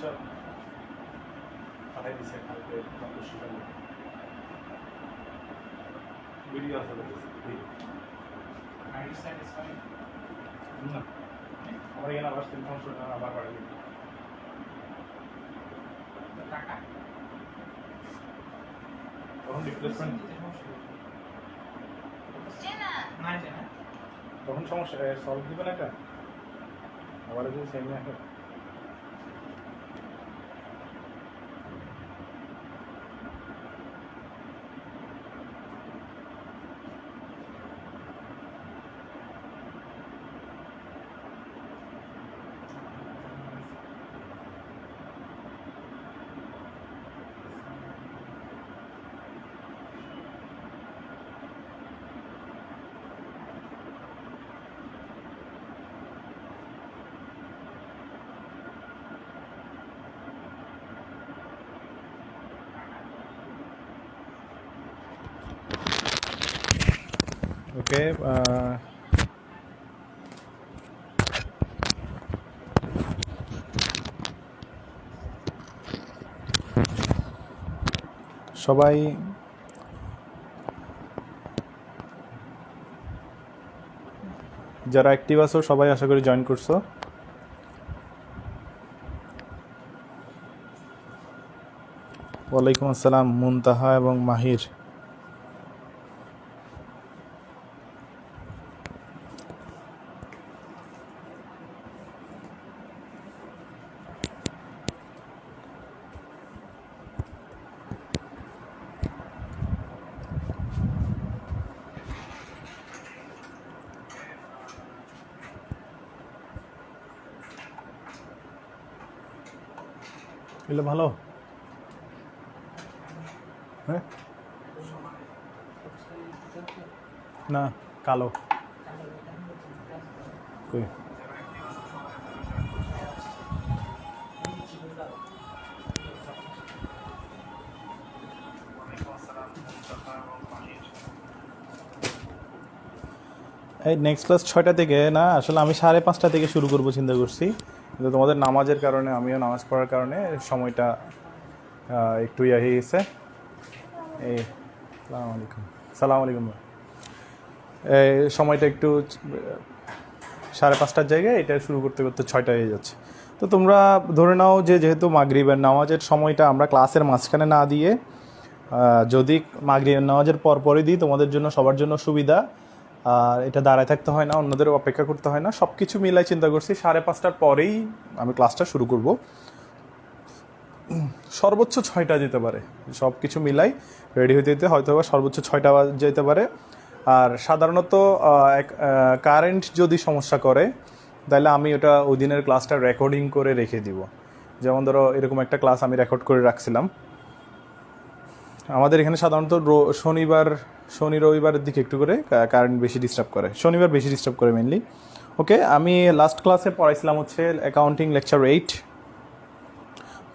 চল পাঠাই দিছে কালকে ভিডিও আছে না আমার এখানে আবার সিম সমস্যা আবার পাঠাই দিই টাকা তখন রিপ্লেসমেন্ট তখন সমস্যা সলভ দিবে না একটা আবার যদি সেম আসে ওকে সবাই যারা অ্যাক্টিভ আছো সবাই আশা করি জয়েন করছো ওয়ালাইকুম আসসালাম মুনতাহা এবং মাহির এগুলো ভালো হ্যাঁ না কালো কই এই নেক্সট ক্লাস 6টা থেকে না আসলে আমি 5:30 থেকে শুরু করব চিন্তা করছি কিন্তু তোমাদের নামাজের কারণে আমিও নামাজ পড়ার কারণে সময়টা একটু ইয়ে হয়ে গেছে এই আসসালামু আলাইকুম সালাম আলাইকুম এই সময়টা একটু 5:30টার জায়গায় এটা শুরু করতে করতে 6টা হয়ে যাচ্ছে তো তোমরা ধরে নাও যে যেহেতু মাগরিবের নামাজের সময়টা আমরা ক্লাসের মাঝখানে না দিয়ে যদি মাগরিবের নামাজের পরপরই দিই তোমাদের জন্য সবার জন্য সুবিধা আর এটা দাঁড়ায় থাকতে হয় না অন্যদের অপেক্ষা করতে হয় না সব কিছু মিলাই চিন্তা করছি 5:30টার পরেই আমি ক্লাসটা শুরু করব সর্বোচ্চ 6টা যেতে পারে সব কিছু মিলাই রেডি হতে হতে হয়তো সর্বোচ্চ 6টা যেতে পারে আর সাধারণত কারেন্ট যদি সমস্যা করে তাহলে আমি ওটা ওই দিনের ক্লাসটা রেকর্ডিং করে রেখে দিব যেমন ধরো এরকম একটা ক্লাস আমি রেকর্ড করে রাখছিলাম আমাদের এখানে সাধারণত শনি রবিবারের দিকে একটু করে কারেন্ট বেশি ডিস্টার্ব করে শনিবার বেশি ডিস্টার্ব করে মেনলি ওকে আমি লাস্ট ক্লাসে পড়াইছিলাম হচ্ছে অ্যাকাউন্টিং লেকচার 8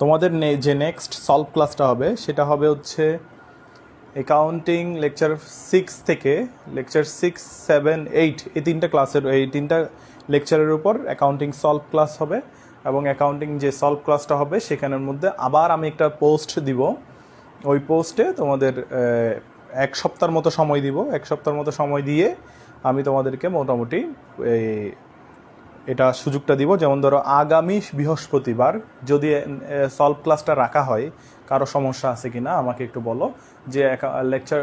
তোমাদের যে নেক্সট সলভ ক্লাসটা হবে সেটা হবে হচ্ছে অ্যাকাউন্টিং লেকচার 6 থেকে লেকচার 6, 7, 8 এই তিনটা লেকচারের উপর অ্যাকাউন্টিং সলভ ক্লাস হবে এবং অ্যাকাউন্টিং যে সলভ ক্লাসটা হবে সেখানের মধ্যে আবার আমি একটা পোস্ট দিব ওই পোস্টে তোমাদের 1 সপ্তাহের মতো সময় দিব 1 সপ্তাহের মতো সময় দিয়ে আমি তোমাদেরকে মোটামুটি এটা সুযোগটা দিব যেমন ধরো আগামী বৃহস্পতিবার যদি সলভ ক্লাসটা রাখা হয় কারো সমস্যা আছে কি না আমাকে একটু বলো যে লেকচার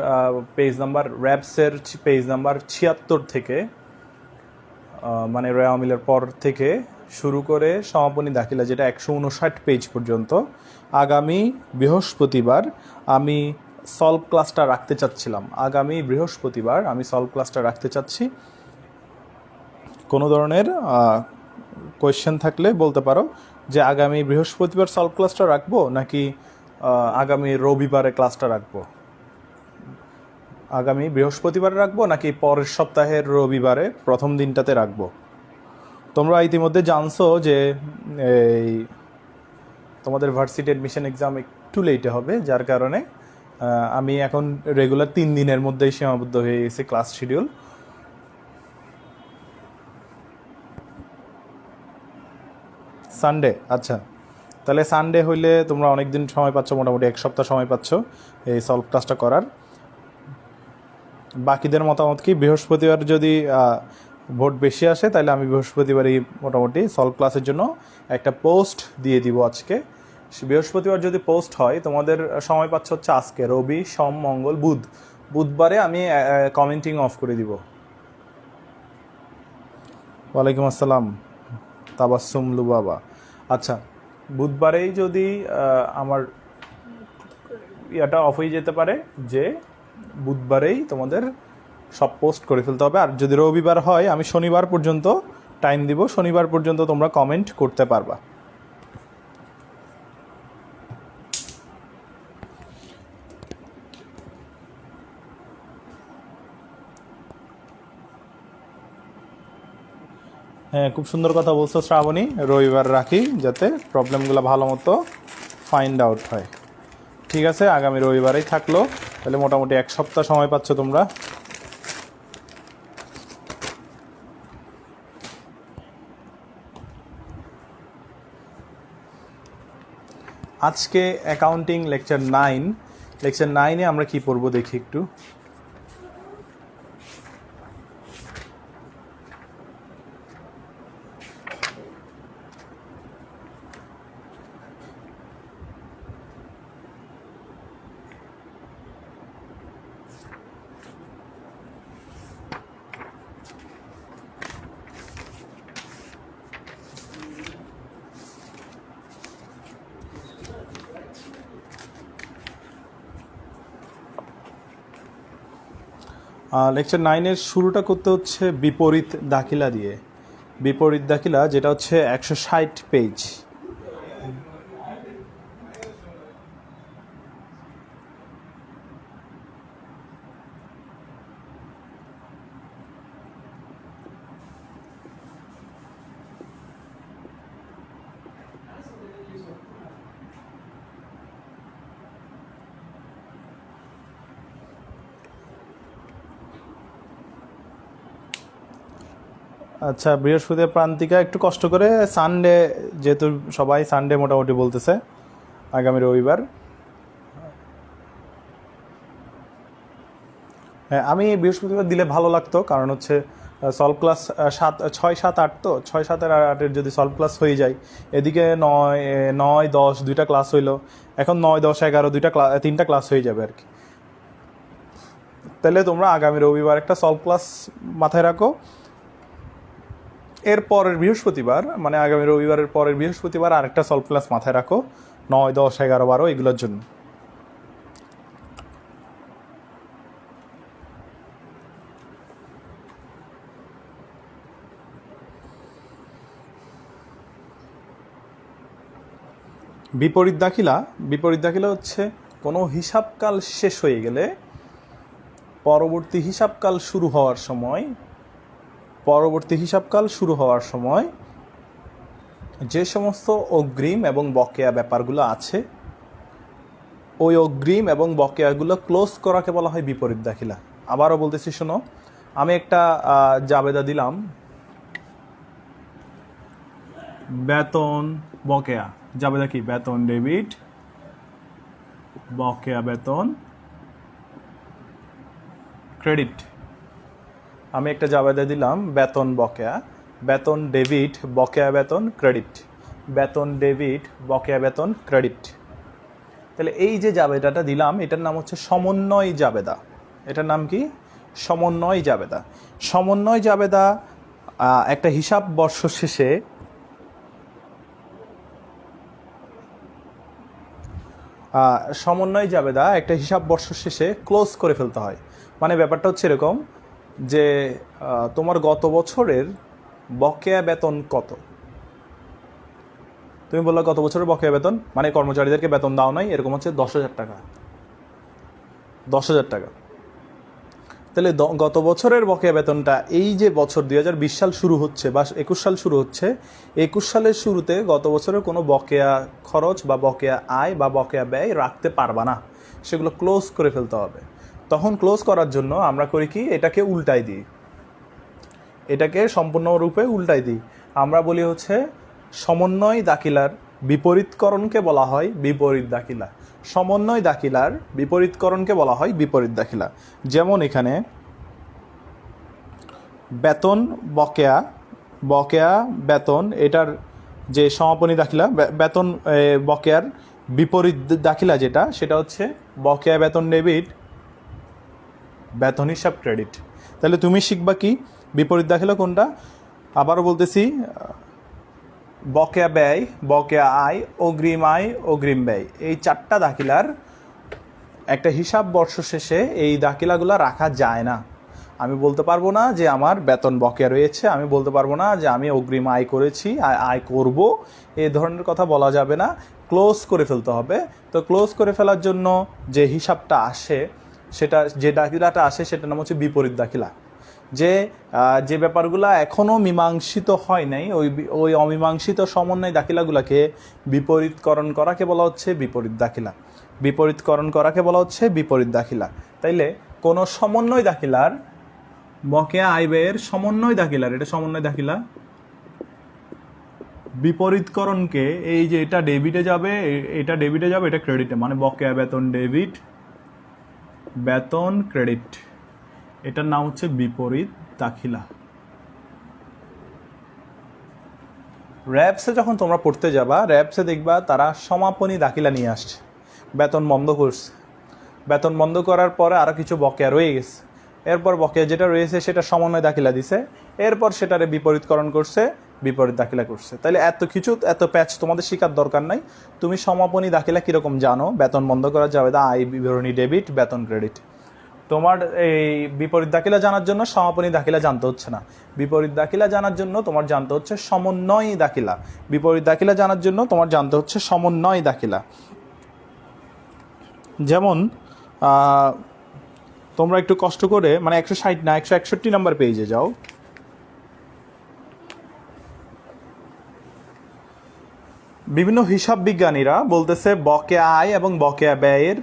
পেজ নাম্বার র্যাবসের পেজ নাম্বার 76 থেকে মানে রেওয়ামিলের পর থেকে শুরু করে সমাপনী দাখিলা যেটা 159 পেজ পর্যন্ত আগামী বৃহস্পতিবার আমি সলভ ক্লাসটা রাখতে চাচ্ছিলাম আগামী বৃহস্পতিবার আমি সলভ ক্লাসটা রাখতে চাচ্ছি কোনো ধরনের কোয়েশ্চেন থাকলে বলতে পারো যে আগামী বৃহস্পতিবার সলভ ক্লাসটা রাখবো নাকি আগামী রবিবারে ক্লাসটা রাখবো আগামী বৃহস্পতিবারে রাখবো নাকি পরের সপ্তাহের রবিবারে প্রথম দিনটাতে রাখবো তোমরা ইতিমধ্যে জানছো যে এই তোমাদের ভার্সিটি অ্যাডমিশন এক্সাম একটু লেটে হবে যার কারণে আমি এখন রেগুলার 3 দিনের মধ্যেই সীমাবদ্ধ হয়ে গেছে ক্লাস শিডিউল সানডে আচ্ছা তাহলে সানডে হইলে তোমরা অনেক দিন সময় পাচ্ছ, মোটামুটি 1 সপ্তাহ সময় পাচ্ছ এই সলভ ক্লাসটা করার। বাকিদের মতামত কি? বৃহস্পতিবার যদি ভোট বেশি আসে তাহলে আমি বৃহস্পতিবারই মোটামুটি সলভ ক্লাসের জন্য একটা পোস্ট দিয়ে দিব আজকে। বৃহস্পতিবার যদি পোস্ট হয়, তোমাদের সময় পাচ্ছ হচ্ছে আজকে রবি, সোম, মঙ্গল, বুধ। বুধবারে আমি কমেন্টিং অফ করে দিব। ওয়ালাইকুম আসসালাম তাবাসসুম লুবাবা। আচ্ছা, বুধবারেই যদি আমার ইয়াটা অফ হয়ে যেতে পারে, যে বুধবারেই তোমাদের সব পোস্ট করে ফেলতে হবে। আর যদি রবিবার হয়, আমি শনিবার পর্যন্ত টাইম দিব, শনিবার পর্যন্ত তোমরা কমেন্ট করতে পারবা। হ্যাঁ, খুব সুন্দর কথা বলছো শ্রাবণী। রবিবার রাখি যাতে প্রবলেমগুলো ভালো মতো ফাইন্ড আউট হয়। ঠিক আছে, আগামী রবিবারেই থাকলো। তাহলে মোটামুটি 1 সপ্তাহ সময় পাচ্ছ তোমরা। আজকে অ্যাকাউন্টিং লেকচার 9-এ আমরা কি পড়বো দেখি একটু। লেকচার 9-এর শুরুটা করতে হচ্ছে বিপরীত দাখিলা দিয়ে। বিপরীত দাখিলা যেটা হচ্ছে 160 পেজ। আচ্ছা, বৃহস্পতিবার প্রান্তিকা একটু কষ্ট করে, সানডে যেহেতু সবাই সানডে মোটামুটি বলতেছে, আগামী রবিবার। হ্যাঁ, আমি বৃহস্পতিবার দিলে ভালো লাগতো, কারণ হচ্ছে সলভ ক্লাস 6, 7, 8 তো 6, 7 আর 8-এর যদি সলভ ক্লাস হয়ে যায়, এদিকে 9, 10 দুইটা ক্লাস হইলো, এখন 9, 10, 11 3টা ক্লাস হয়ে যাবে আর কি। তাহলে তোমরা আগামী রবিবার একটা সলভ ক্লাস মাথায় রাখো। এর পরের বৃহস্পতিবার, মানে আগামী রবিবারের পরের বৃহস্পতিবার আরেকটা সলভ ক্লাস মাথায় রাখো, 9, 10, 11, 12 এগুলোর জন্য। বিপরীত দাখিলা হচ্ছে কোনো হিসাবকাল শেষ হয়ে গেলে পরবর্তী হিসাবকাল শুরু হওয়ার সময় যে সমস্ত অগ্রিম এবং বকেয়া ব্যাপারগুলো আছে, ওই অগ্রিম এবং বকেয়াগুলো ক্লোজ করাকে বলা হয় বিপরীত দাখিলা। আবারও বলতেছি, শোনো, আমি একটা জাবেদা দিলাম, বেতন বকেয়া। জাবেদা কি? বেতন ডেবিট, বকেয়া বেতন ক্রেডিট। আমি একটা জাবেদা দিলাম বেতন বকেয়া, বেতন ডেবিট, বকেয়া বেতন ক্রেডিট, বেতন ডেবিট, বকেয়া বেতন ক্রেডিট। তাহলে এই যে জাবেদাটা দিলাম, এটার নাম হচ্ছে সমন্বয় জাবেদা। এটার নাম কি? সমন্বয় জাবেদা। সমন্বয় জাবেদা একটা হিসাব বর্ষ শেষে সমন্বয় জাবেদা একটা হিসাব বর্ষ শেষে ক্লোজ করে ফেলতে হয়। মানে ব্যাপারটা হচ্ছে এরকম যে তোমার গত বছরের বকেয়া বেতন কত, তুমি বললো গত বছরের বকেয়া বেতন, মানে কর্মচারীদেরকে বেতন দাও নাই, এরকম হচ্ছে 10,000 টাকা। 10,000 টাকা। তাহলে গত বছরের বকেয়া বেতনটা, এই যে বছর 2020 সাল শুরু হচ্ছে বা 21 সাল শুরু হচ্ছে, 21 সালের শুরুতে গত বছরের কোনো বকেয়া খরচ বা বকেয়া আয় বা বকেয়া ব্যয় রাখতে পারবা না, সেগুলো ক্লোজ করে ফেলতে হবে। তখন ক্লোজ করার জন্য আমরা করি কি? এটাকে উল্টাই দিই, এটাকে সম্পূর্ণরূপে উল্টাই দিই। আমরা বলি হচ্ছে সমন্বয় বিপরীতকরণকে বলা হয় বিপরীত দাখিলা। সমন্বয় দাখিলার বিপরীতকরণকে বলা হয় বিপরীত দাখিলা। যেমন এখানে বেতন বকেয়া, বকেয়া বেতন, এটার যে সমাপনী দাখিলা, বেতন বকেয়ার বিপরীত দাখিলা যেটা, সেটা হচ্ছে বকেয়া বেতন ডেবিট, বেতন হিসাব ক্রেডিট। তাহলে তুমি শিখবা কি বিপরীত দাখিলা কোনটা? আবারও বলতেছি, বকেয়া ব্যয়, বকেয়া আয়, অগ্রিম ব্যয়, এই চারটা দাখিলার একটা হিসাব বর্ষ শেষে এই দাখিলাগুলো রাখা যায় না। আমি বলতে পারবো না যে আমার বেতন বকেয়া রয়েছে, আমি বলতে পারবো না যে আমি অগ্রিম আয় করেছি, আয় করব, এই ধরনের কথা বলা যাবে না। ক্লোজ করে ফেলতে হবে। তো ক্লোজ করে ফেলার জন্য যে হিসাবটা আসে, সেটা যে দাখিলাটা আসে সেটার নাম হচ্ছে বিপরীত দাখিলা। যে ব্যাপারগুলো এখনও মীমাংসিত হয় নাই, ওই অমীমাংসিত সমন্বয় দাখিলাগুলোকে বিপরীতকরণ করাকে বলা হচ্ছে বিপরীত দাখিলা। বিপরীতকরণ করাকে বলা হচ্ছে বিপরীত দাখিলা। তাইলে কোনো সমন্বয় দাখিলার বকেয়া আয় ব্যয়ের সমন্বয় দাখিলার, এটা সমন্বয় দাখিলা, বিপরীতকরণকে, এই যে এটা ডেবিটে যাবে, এটা ডেবিটে যাবে, এটা ক্রেডিটে, মানে বকেয়া বেতন ডেবিট, বেতন ক্রেডিট, এটার নাম হচ্ছে বিপরীত দাখিলা। র্যাবসে যখন তোমরা পড়তে যাবা, র্যাবসে দেখবা তারা সমাপনী দাখিলা নিয়ে আসছে। বেতন বন্ধ করছে, বেতন বন্ধ করার পরে আরও কিছু বকেয়া রয়ে গেছে, এরপর বকেয়া যেটা রয়েছে সেটা সমন্বয় দাখিলা দিছে, এরপর সেটারে বিপরীতকরণ করছে, বিপরীত দাখিলা করছে। তাহলে এত কিছু, এত প্যাচ তোমাদের শেখার দরকার নাই। তুমি সমাপনী দাখিলা কীরকম জানো, বেতন বন্ধ করা যাবে, আয় বিবরণী ডেবিট, বেতন ক্রেডিট। তোমার এই বিপরীত দাখিলা জানার জন্য সমাপনী দাখিলা জানতে হচ্ছে না। বিপরীত দাখিলা জানার জন্য তোমার জানতে হচ্ছে সমন্বয় দাখিলা। বিপরীত দাখিলা জানার জন্য তোমার জানতে হচ্ছে সমন্বয় দাখিলা। যেমন তোমরা একটু কষ্ট করে, মানে 160 না 161 নাম্বার পেজে যাও। বিভিন্ন হিসাব বিজ্ঞানীরা বলতেছে বকেয়া আয় এবং বকেয়া ব্যয়ের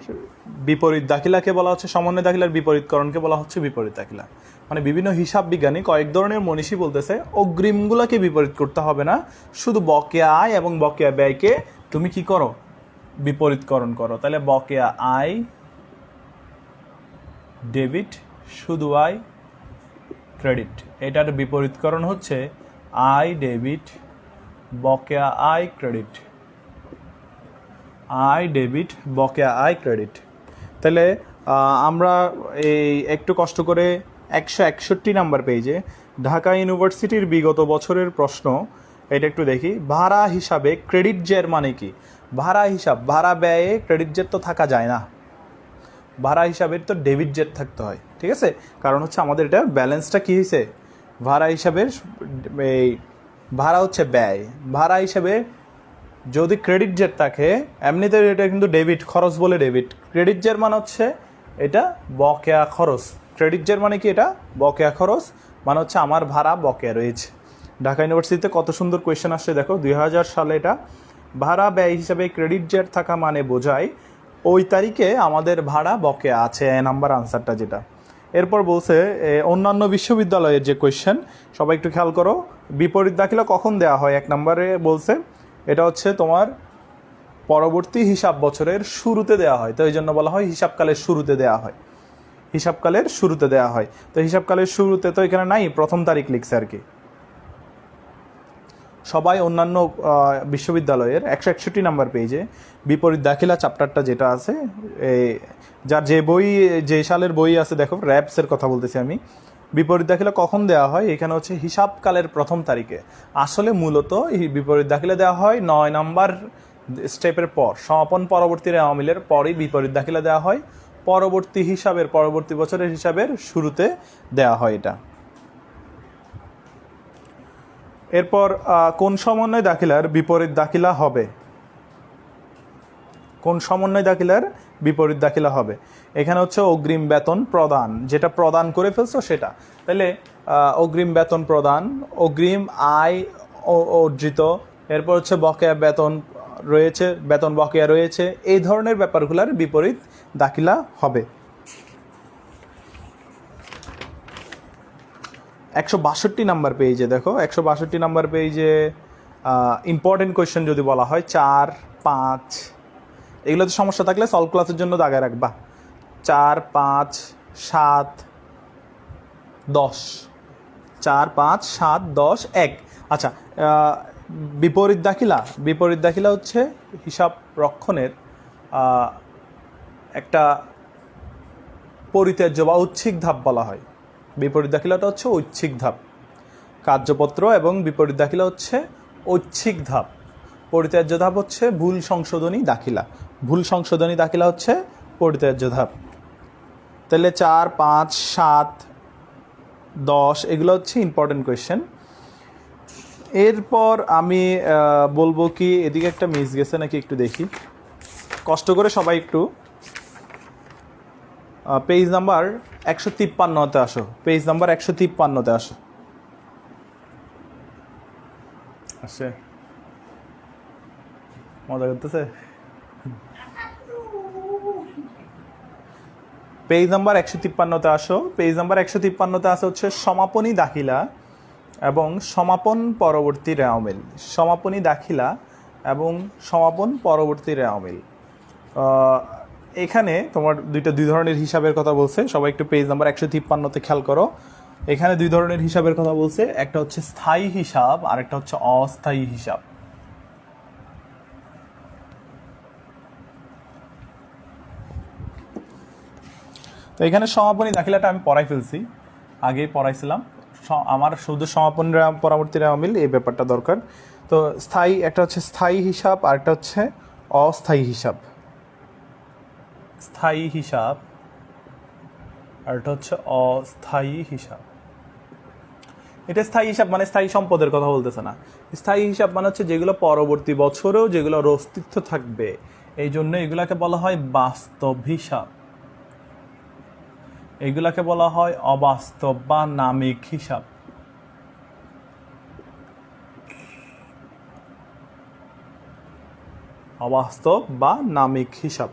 বিপরীত দাখিলাকে বলা হচ্ছে সমন্বয় দাখিলার, বিপরীতকরণকে বলা হচ্ছে বিপরীত দাখিলা। মানে বিভিন্ন হিসাব বিজ্ঞানী, কয়েক ধরনের মনীষী বলতেছে অগ্রিমগুলোকে বিপরীত করতে হবে না, শুধু বকেয়া আয় এবং বকেয়া ব্যয়কে তুমি কি করো, বিপরীতকরণ করো। তাহলে বকেয়া আয় ডেবিট, শুধু আয় ক্রেডিট, এটার বিপরীতকরণ হচ্ছে আয় ডেবিট, বকেয়া আয় ক্রেডিট, আয় ডেবিট, বকেয়া আয় ক্রেডিট। তাহলে আমরা এই একটু কষ্ট করে 161 নাম্বার পেজে ঢাকা ইউনিভার্সিটির বিগত বছরের প্রশ্ন, এটা একটু দেখি। ভাড়া হিসাবে ক্রেডিট জের মানে কি? ভাড়া হিসাব, ভাড়া ব্যয়ে ক্রেডিট জের তো থাকা যায় না, ভাড়া হিসাবের তো ডেবিট জের থাকতে হয়, ঠিক আছে? কারণ হচ্ছে আমাদের এটা ব্যালেন্সটা কী হয়েছে, ভাড়া হিসাবের, এই ভাড়া হচ্ছে ব্যয়, ভাড়া হিসাবে যদি ক্রেডিট জের থাকে, এমনিতে এটা কিন্তু ডেবিট, খরচ বলে ডেবিট। ক্রেডিট জের মানে হচ্ছে এটা বকেয়া খরচ। ক্রেডিট জের মানে কি? এটা বকেয়া খরচ, মানে হচ্ছে আমার ভাড়া বকেয়া রয়েছে। ঢাকা ইউনিভার্সিটিতে কত সুন্দর কোয়েশ্চেন আসছে দেখো, 2000 সালে এটা। ভাড়া ব্যয় হিসাবে ক্রেডিট জের থাকা মানে বোঝায় ওই তারিখে আমাদের ভাড়া বকেয়া আছে, নাম্বার আনসারটা যেটা। এরপর বলছে অন্যান্য বিশ্ববিদ্যালয়ের যে কোয়েশ্চেন, সবাই একটু খেয়াল করো। বিপরীত দাখিলা কখন দেওয়া হয়? 1 নম্বরে বলছে এটা হচ্ছে তোমার পরবর্তী হিসাব বছরের শুরুতে দেওয়া হয়, তো এই জন্য বলা হয় হিসাবকালের শুরুতে দেওয়া হয়, হিসাবকালের শুরুতে দেওয়া হয়। তো হিসাবকালের শুরুতে তো এখানে নাই, প্রথম তারিখ লিখছে আর কি। সবাই অন্যান্য বিশ্ববিদ্যালয়ের 161 নাম্বার পেজে বিপরীত দাখিলা চ্যাপ্টারটা যেটা আছে, যার যে বই, যে সালের বই আছে দেখো, র্যাবসের কথা বলতেছি আমি। বিপরীত দাখিলা কখন দেওয়া হয়? এখানে হচ্ছে হিসাবকালের প্রথম তারিখে। আসলে মূলত এই বিপরীত দাখিলা দেওয়া হয় 9 নাম্বার স্টেপের পর, সমাপন পরবর্তী আওয়ামী লীগের পরই বিপরীত দাখিলা দেওয়া হয়। পরবর্তী হিসাবের, পরবর্তী বছরের হিসাবের শুরুতে দেওয়া হয় এটা। এরপর কোন সমন্বয় দাখিলার বিপরীত দাখিলা হবে? কোন সমন্বয় দাখিলার বিপরীত দাখিলা হবে? এখানে হচ্ছে অগ্রিম বেতন প্রদান, যেটা প্রদান করে ফেলছো সেটা। তাহলে অগ্রিম বেতন প্রদান, অগ্রিম আয় অর্জিত, এরপর হচ্ছে বকেয়া বেতন রয়েছে, বেতন বকেয়া রয়েছে, এই ধরনের ব্যাপারগুলোর বিপরীত দাখিলা হবে। 162 নাম্বার পেজে দেখো, 162 নাম্বার পেজে ইম্পর্টেন্ট কোয়েশ্চেন যদি বলা হয় 4, 5 এগুলোতে সমস্যা থাকলে সলভ ক্লাসের জন্য দাগায় রাখবা। 4, 5, 7, 10, 4, 5, 7, 10, 1। আচ্ছা, বিপরীত দাখিলা হচ্ছে হিসাব রক্ষণের একটা পরিত্যাজ্য বা ঐচ্ছিক ধাপ বলা হয়। বিপরীত দাখিলাটা হচ্ছে ঐচ্ছিক ধাপ। কার্যপত্র এবং বিপরীত দাখিলা হচ্ছে ঐচ্ছিক ধাপ। পরিত্যাজ্য ধাপ হচ্ছে ভুল সংশোধনী দাখিলা। ভুল সংশোধনী দাখিলা হচ্ছে পরিত্যাজ্য ধাপ। তাহলে 4, 5, 7, 10 এগুলো হচ্ছে ইম্পর্টেন্ট কোয়েশ্চেন। এরপর আমি বলবো কি, এদিকে একটা মিস গেছে নাকি একটু দেখি, কষ্ট করে সবাই একটু পেজ নাম্বার 153-তে আসো। পেজ নাম্বার 153-তে আসো। আসে মজা করতেছে। পেজ নাম্বার 153-তে আসো। পেজ নাম্বার 153-তে আসে হচ্ছে সমাপনী দাখিলা এবং সমাপন পরবর্তী রেওয়ামিল। সমাপনী দাখিলা এবং সমাপন পরবর্তী রেওয়ামিল। এখানে তোমার দুই ধরনের হিসাবের কথা বলছে। সবাই একটু পেজ নাম্বার 153-তে খেয়াল করো। এখানে দুই ধরনের হিসাবের কথা বলছে, একটা হচ্ছে স্থায়ী হিসাব আর একটা হচ্ছে অস্থায়ী হিসাব। তো এখানে সমাপনী দাখিলাটা আমি পড়াই ফেলছি, আগেই পড়াইছিলাম। আমার শুধু সমাপনী পরবর্তী রেওয়ামিল এই ব্যাপারটা দরকার। তো একটা হচ্ছে স্থায়ী হিসাব আর একটা হচ্ছে অস্থায়ী হিসাব। স্থায়ী হিসাব আর এটা হচ্ছে অস্থায়ী হিসাব। এটা স্থায়ী হিসাব মানে স্থায়ী সম্পদের কথা বলতেছে না। স্থায়ী হিসাব মানে হচ্ছে যেগুলো পরবর্তী বছরেও যেগুলোর অস্তিত্ব থাকবে, এই জন্য এগুলাকে বলা হয় বাস্তব হিসাব। এগুলাকে বলা হয় অবাস্তব বা নামিক হিসাব। অবাস্তব বা নামিক হিসাব।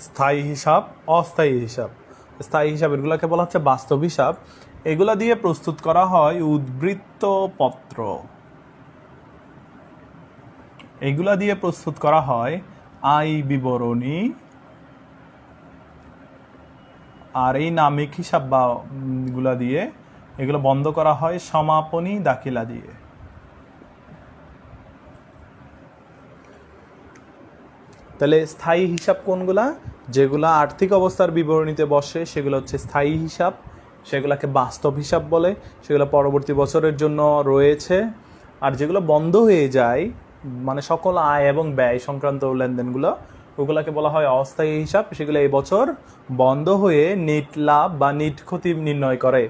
স্থায়ী হিসাব, অস্থায়ী হিসাব। স্থায়ী হিসাব এগুলোকে বলা হচ্ছে বাস্তব হিসাব। এগুলা দিয়ে প্রস্তুত করা হয় উদ্বৃত্ত পত্র। এগুলা দিয়ে প্রস্তুত করা হয় আয় বিবরণী। আর এই নামিক হিসাব বা গুলা দিয়ে এগুলো বন্ধ করা হয় সমাপনী দাখিলা দিয়ে। তাহলে স্থায়ী হিসাব কোনগুলা? যেগুলা আর্থিক অবস্থার বিবরণীতে বসে সেগুলো হচ্ছে স্থায়ী হিসাব, সেগুলোকে বাস্তব হিসাব বলে, সেগুলো পরবর্তী বছরের জন্য রয়েছে। আর যেগুলো বন্ধ হয়ে যায়, মানে সকল আয় এবং ব্যয় সংক্রান্ত লেনদেনগুলো, ওগুলাকে বলা হয় অস্থায়ী হিসাব। সেগুলো এই বছর বন্ধ হয়ে নিট লাভ বা নিট ক্ষতি নির্ণয় করে,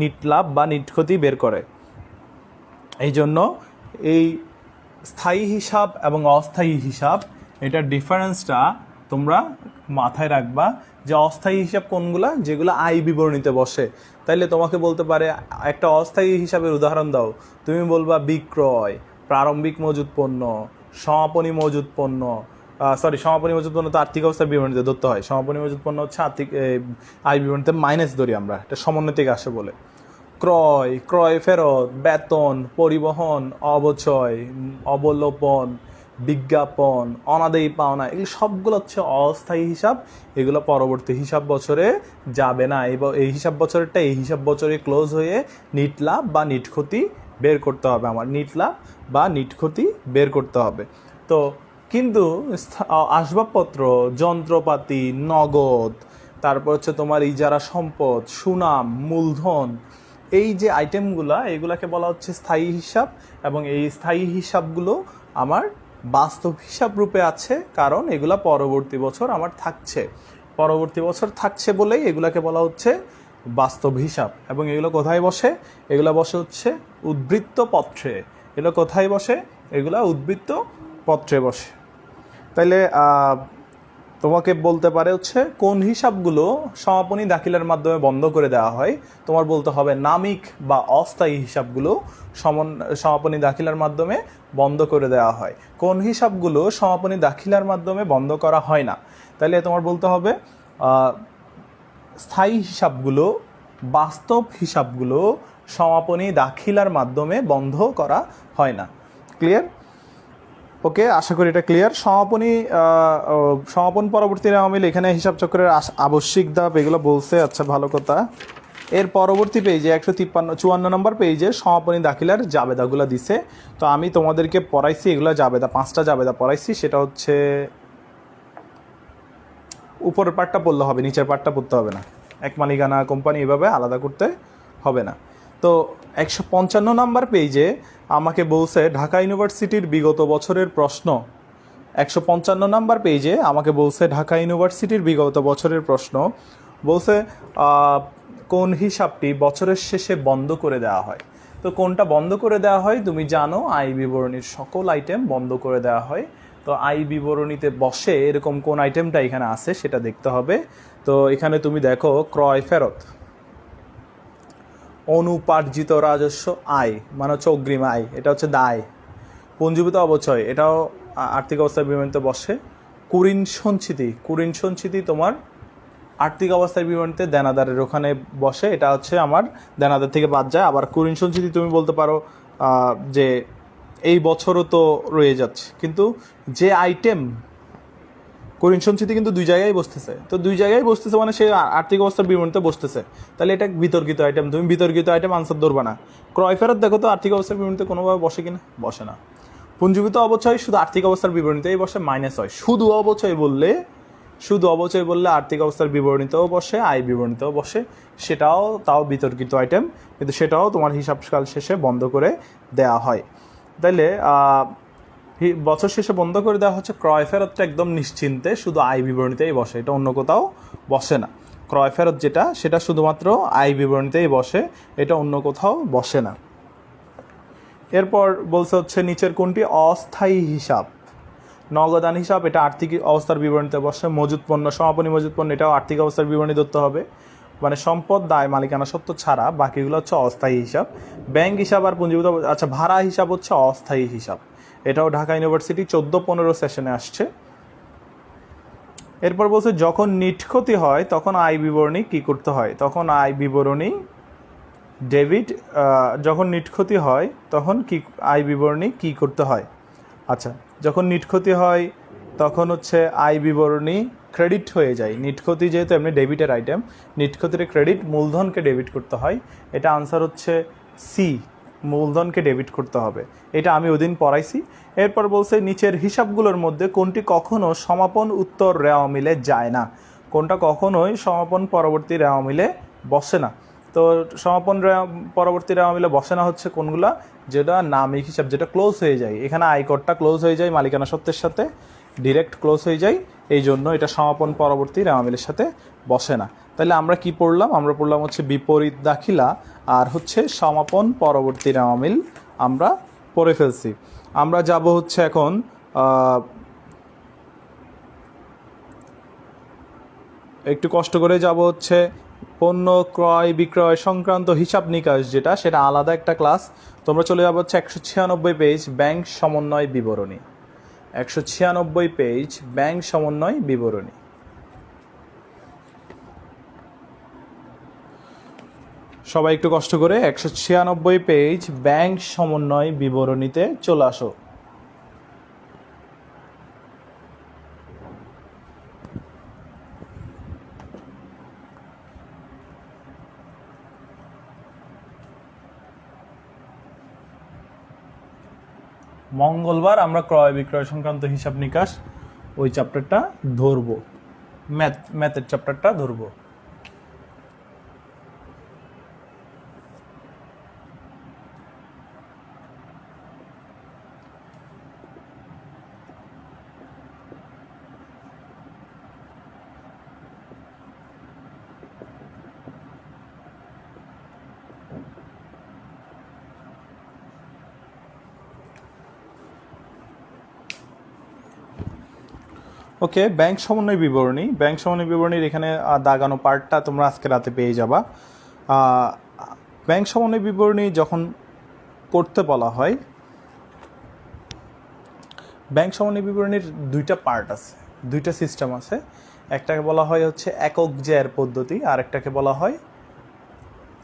নিট লাভ বা নিট ক্ষতি বের করে। এই জন্য এই স্থায়ী হিসাব এবং অস্থায়ী হিসাব, এটার ডিফারেন্সটা তোমরা মাথায় রাখবা। যে অস্থায়ী হিসাব কোনগুলা? যেগুলো আয় বিবরণীতে বসে। তাইলে তোমাকে বলতে পারে একটা অস্থায়ী হিসাবের উদাহরণ দাও। তুমি বলবা বিক্রয়, প্রারম্ভিক মজুত পণ্য, সমাপনী মজুত পণ্য। সমাপনী মজুত পণ্য তো আর্থিক অবস্থার বিবরণীতে ধরতে হয়। সমাপনী মজুত পণ্য হচ্ছে আয় বিবরণীতে মাইনাস ধরি আমরা, এটা সমন্বয় থেকে আসে বলে। ক্রয় ফেরত, বেতন, পরিবহন, অবচয়, অবলোপন, বিজ্ঞাপন, অনাদায়ী পাওনা, এগুলো সবগুলো হচ্ছে অস্থায়ী হিসাব। এগুলো পরবর্তী হিসাব বছরে যাবে না। এই হিসাব বছরেরটা এই হিসাব বছরে ক্লোজ হয়ে নিট লাভ বা নিট ক্ষতি বের করতে হবে। আমার নিট লাভ বা নিট ক্ষতি বের করতে হবে। তো কিন্তু আসবাবপত্র, যন্ত্রপাতি, নগদ, তারপর হচ্ছে তোমার ইজারা সম্পদ, সুনাম, মূলধন, এই যে আইটেমগুলা, এগুলাকে বলা হচ্ছে স্থায়ী হিসাব। এবং এই স্থায়ী হিসাবগুলো আমার বাস্তব হিসাব রূপে আছে, কারণ এগুলা পরবর্তী বছর আমার থাকছে। পরবর্তী বছর থাকছে বলেই এগুলাকে বলা হচ্ছে বাস্তব হিসাব। এবং এগুলো কোথায় বসে? এগুলো বসে হচ্ছে উদ্বৃত্ত পত্রে। এগুলো কোথায় বসে? এগুলা উদ্বৃত্ত পত্রে বসে। তাইলে তোমাকে বলতে পারে হচ্ছে কোন হিসাবগুলো সমাপনী দাখিলার মাধ্যমে বন্ধ করে দেওয়া হয়। তোমার বলতে হবে নামিক বা অস্থায়ী হিসাবগুলো সমাপনী দাখিলার মাধ্যমে বন্ধ করে দেওয়া হয়। কোন হিসাবগুলো সমাপনী দাখিলার মাধ্যমে বন্ধ করা হয় না? তাহলে তোমার বলতে হবে স্থায়ী হিসাবগুলো, বাস্তব হিসাবগুলো, সমাপনী দাখিলার মাধ্যমে বন্ধ করা হয় না। ক্লিয়ার? ওকে, আশা করি এটা ক্লিয়ার। সমাপন পরবর্তী রেওয়ামিল, এখানে হিসাব চক্রের আবশ্যিক ধাপ এগুলো বলছে। আচ্ছা, ভালো কথা। এর পরবর্তী পেজে 154 নম্বর পেজে সমাপনী দাখিলার জাবেদাগুলো দিছে। তো আমি তোমাদেরকে পড়াইছি এগুলো জাবেদা, 5টা জাবেদা পড়াইছি। সেটা হচ্ছে উপরের পার্টটা পড়লে হবে, নিচের পার্টটা পড়তে হবে না। এক মালিকানা কোম্পানি এভাবে আলাদা করতে হবে না। তো 155 নম্বর পেজে আমাকে বলছে ঢাকা ইউনিভার্সিটির বিগত বছরের প্রশ্ন। 155 নম্বর পেজে আমাকে বলছে ঢাকা ইউনিভার্সিটির বিগত বছরের প্রশ্ন। বলছে কোন হিসাবটি বছরের শেষে বন্ধ করে দেওয়া হয়। তো কোনটা বন্ধ করে দেওয়া হয় তুমি জানো, আয় বিবরণীর সকল আইটেম বন্ধ করে দেওয়া হয়। তো আয় বিবরণীতে বসে এরকম কোন আইটেমটা এখানে আছে সেটা দেখতে হবে। তো এখানে তুমি দেখো ক্রয় ফেরত, অনুপার্জিত রাজস্ব আয় মানে হচ্ছে অগ্রিম আয়, এটা হচ্ছে দায়। পঞ্জীভূত অবচয়, এটাও আর্থিক অবস্থার বিবরণীতে বসে। কুঋণ সঞ্চিতি তোমার আর্থিক অবস্থার বিবরণীতে দেনাদারের ওখানে বসে, এটা হচ্ছে আমার দেনাদার থেকে বাদ যায়। আবার কুঋণ সঞ্চিতি তুমি বলতে পারো যে এই বছরও তো রয়ে যাচ্ছে, কিন্তু যে আইটেম কুঋণ সঞ্চিতি কিন্তু দুই জায়গায় বসতেছে। তো দুই জায়গায় বসতেছে মানে সে আর্থিক অবস্থার বিবরণীতে বসতেছে, তাহলে এটা বিতর্কিত আইটেম। তুমি বিতর্কিত আইটেম আনসার ধরবা না। ক্রয় ফেরত দেখো তো আর্থিক অবস্থার বিবরণীতে কোনোভাবে বসে কিনা, বসে না। পুঞ্জীভূত অবচয় শুধু আর্থিক অবস্থার বিবরণীতেই বসে, মাইনাস হয়। শুধু অবচয় বললে আর্থিক অবস্থার বিবরণীতেও বসে, আয় বিবরণীতেও বসে, তাও বিতর্কিত আইটেম, কিন্তু সেটাও তোমার হিসাবকাল শেষে বন্ধ করে দেওয়া হয়। তাইলে বছর শেষে বন্ধ করে দেওয়া হচ্ছে। ক্রয় ফেরতটা একদম নিশ্চিন্তে শুধু আয় বিবরণীতেই বসে, এটা অন্য কোথাও বসে না। ক্রয় ফেরত যেটা, সেটা শুধুমাত্র আয় বিবরণীতেই বসে, এটা অন্য কোথাও বসে না। এরপর বলছে হচ্ছে নিচের কোনটি অস্থায়ী হিসাব। নগদান হিসাব, এটা আর্থিক অবস্থার বিবরণীতে বসে। মজুত পণ্য, সমাপনী মজুত পণ্য, এটাও আর্থিক অবস্থার বিবরণী ধরতে হবে। মানে সম্পদ, দায়, মালিকানা সত্ত্ব ছাড়া বাকিগুলো হচ্ছে অস্থায়ী হিসাব। ব্যাংক হিসাব আর পুঞ্জীভূত, আচ্ছা, ভাড়া হিসাব হচ্ছে অস্থায়ী হিসাব। এটাও ঢাকা ইউনিভার্সিটি 14-15 সেশনে আসছে। এরপর বলছে যখন নিটক্ষতি হয় তখন আয় বিবরণী কি করতে হয়। তখন আয় বিবরণী ডেবিট, যখন নিটক্ষতি হয় তখন কি আয় বিবরণী কি করতে হয়। আচ্ছা, যখন নিটক্ষতি হয় তখন হচ্ছে আয় বিবরণী ক্রেডিট হয়ে যায়। নিটক্ষতি যেহেতু এমনি ডেবিটের আইটেম, নিটক্ষতির ক্রেডিট, মূলধনকে ডেবিট করতে হয়। এটা আনসার হচ্ছে সি, মূলধনকে ডেবিট করতে হবে। এটা আমি ওদিন পড়াইছি। এরপর বলছে নিচের হিসাবগুলোর মধ্যে কোনটি কখনো সমাপন উত্তর রেওয়া মিলে যায় না। কোনটা কখনোই সমাপন পরবর্তী রেওয়া মিলে বসে না। তো সমাপন পরবর্তী রেওয়া মিলে বসে না হচ্ছে কোনগুলা, যেটা নামিক হিসাব, যেটা ক্লোজ হয়ে যায়। এখানে আয়করটা ক্লোজ হয়ে যায়, মালিকানা সত্ত্বের সাথে ডিরেক্ট ক্লোজ হয়ে যায়, এই জন্য এটা সমাপন পরবর্তী রেওয়া মিলের সাথে বসে না। তাহলে আমরা কি পড়লাম? আমরা পড়লাম হচ্ছে বিপরীত দাখিলা আর হচ্ছে সমাপন পরবর্তী রেওয়া মিল আমরা পড়ে ফেলছি। আমরা যাব হচ্ছে এখন একটু কষ্ট করে যাব হচ্ছে পণ্য ক্রয় বিক্রয় সংক্রান্ত হিসাব নিকাশ, যেটা সেটা আলাদা একটা ক্লাস। তোমরা চলে যাবো হচ্ছে 196 পেজ ব্যাংক সমন্বয় বিবরণী। 196 পেজ ব্যাংক সমন্বয় বিবরণী। সবাই একটু কষ্ট করে 196 পেজ ব্যাংক সমন্বয় বিবরণীতে চলে আসো। মঙ্গলবার আমরা ক্রয় বিক্রয় সংক্রান্ত হিসাব নিকাশ ওই চ্যাপ্টারটা ধরবো, ম্যাথের চ্যাপ্টারটা ধরবো। ওকে, ব্যাংক সমন্বয় বিবরণী। ব্যাংক সমন্বয় বিবরণীর এখানে দাগানো পার্টটা তোমরা আজকে রাতে পেয়ে যাবা। ব্যাংক সমন্বয় বিবরণী যখন করতে বলা হয়, ব্যাংক সমন্বয় বিবরণীর দুইটা পার্ট আছে, দুইটা সিস্টেম আছে। একটাকে বলা হয় হচ্ছে একক জ্যার পদ্ধতি, আর একটাকে বলা হয়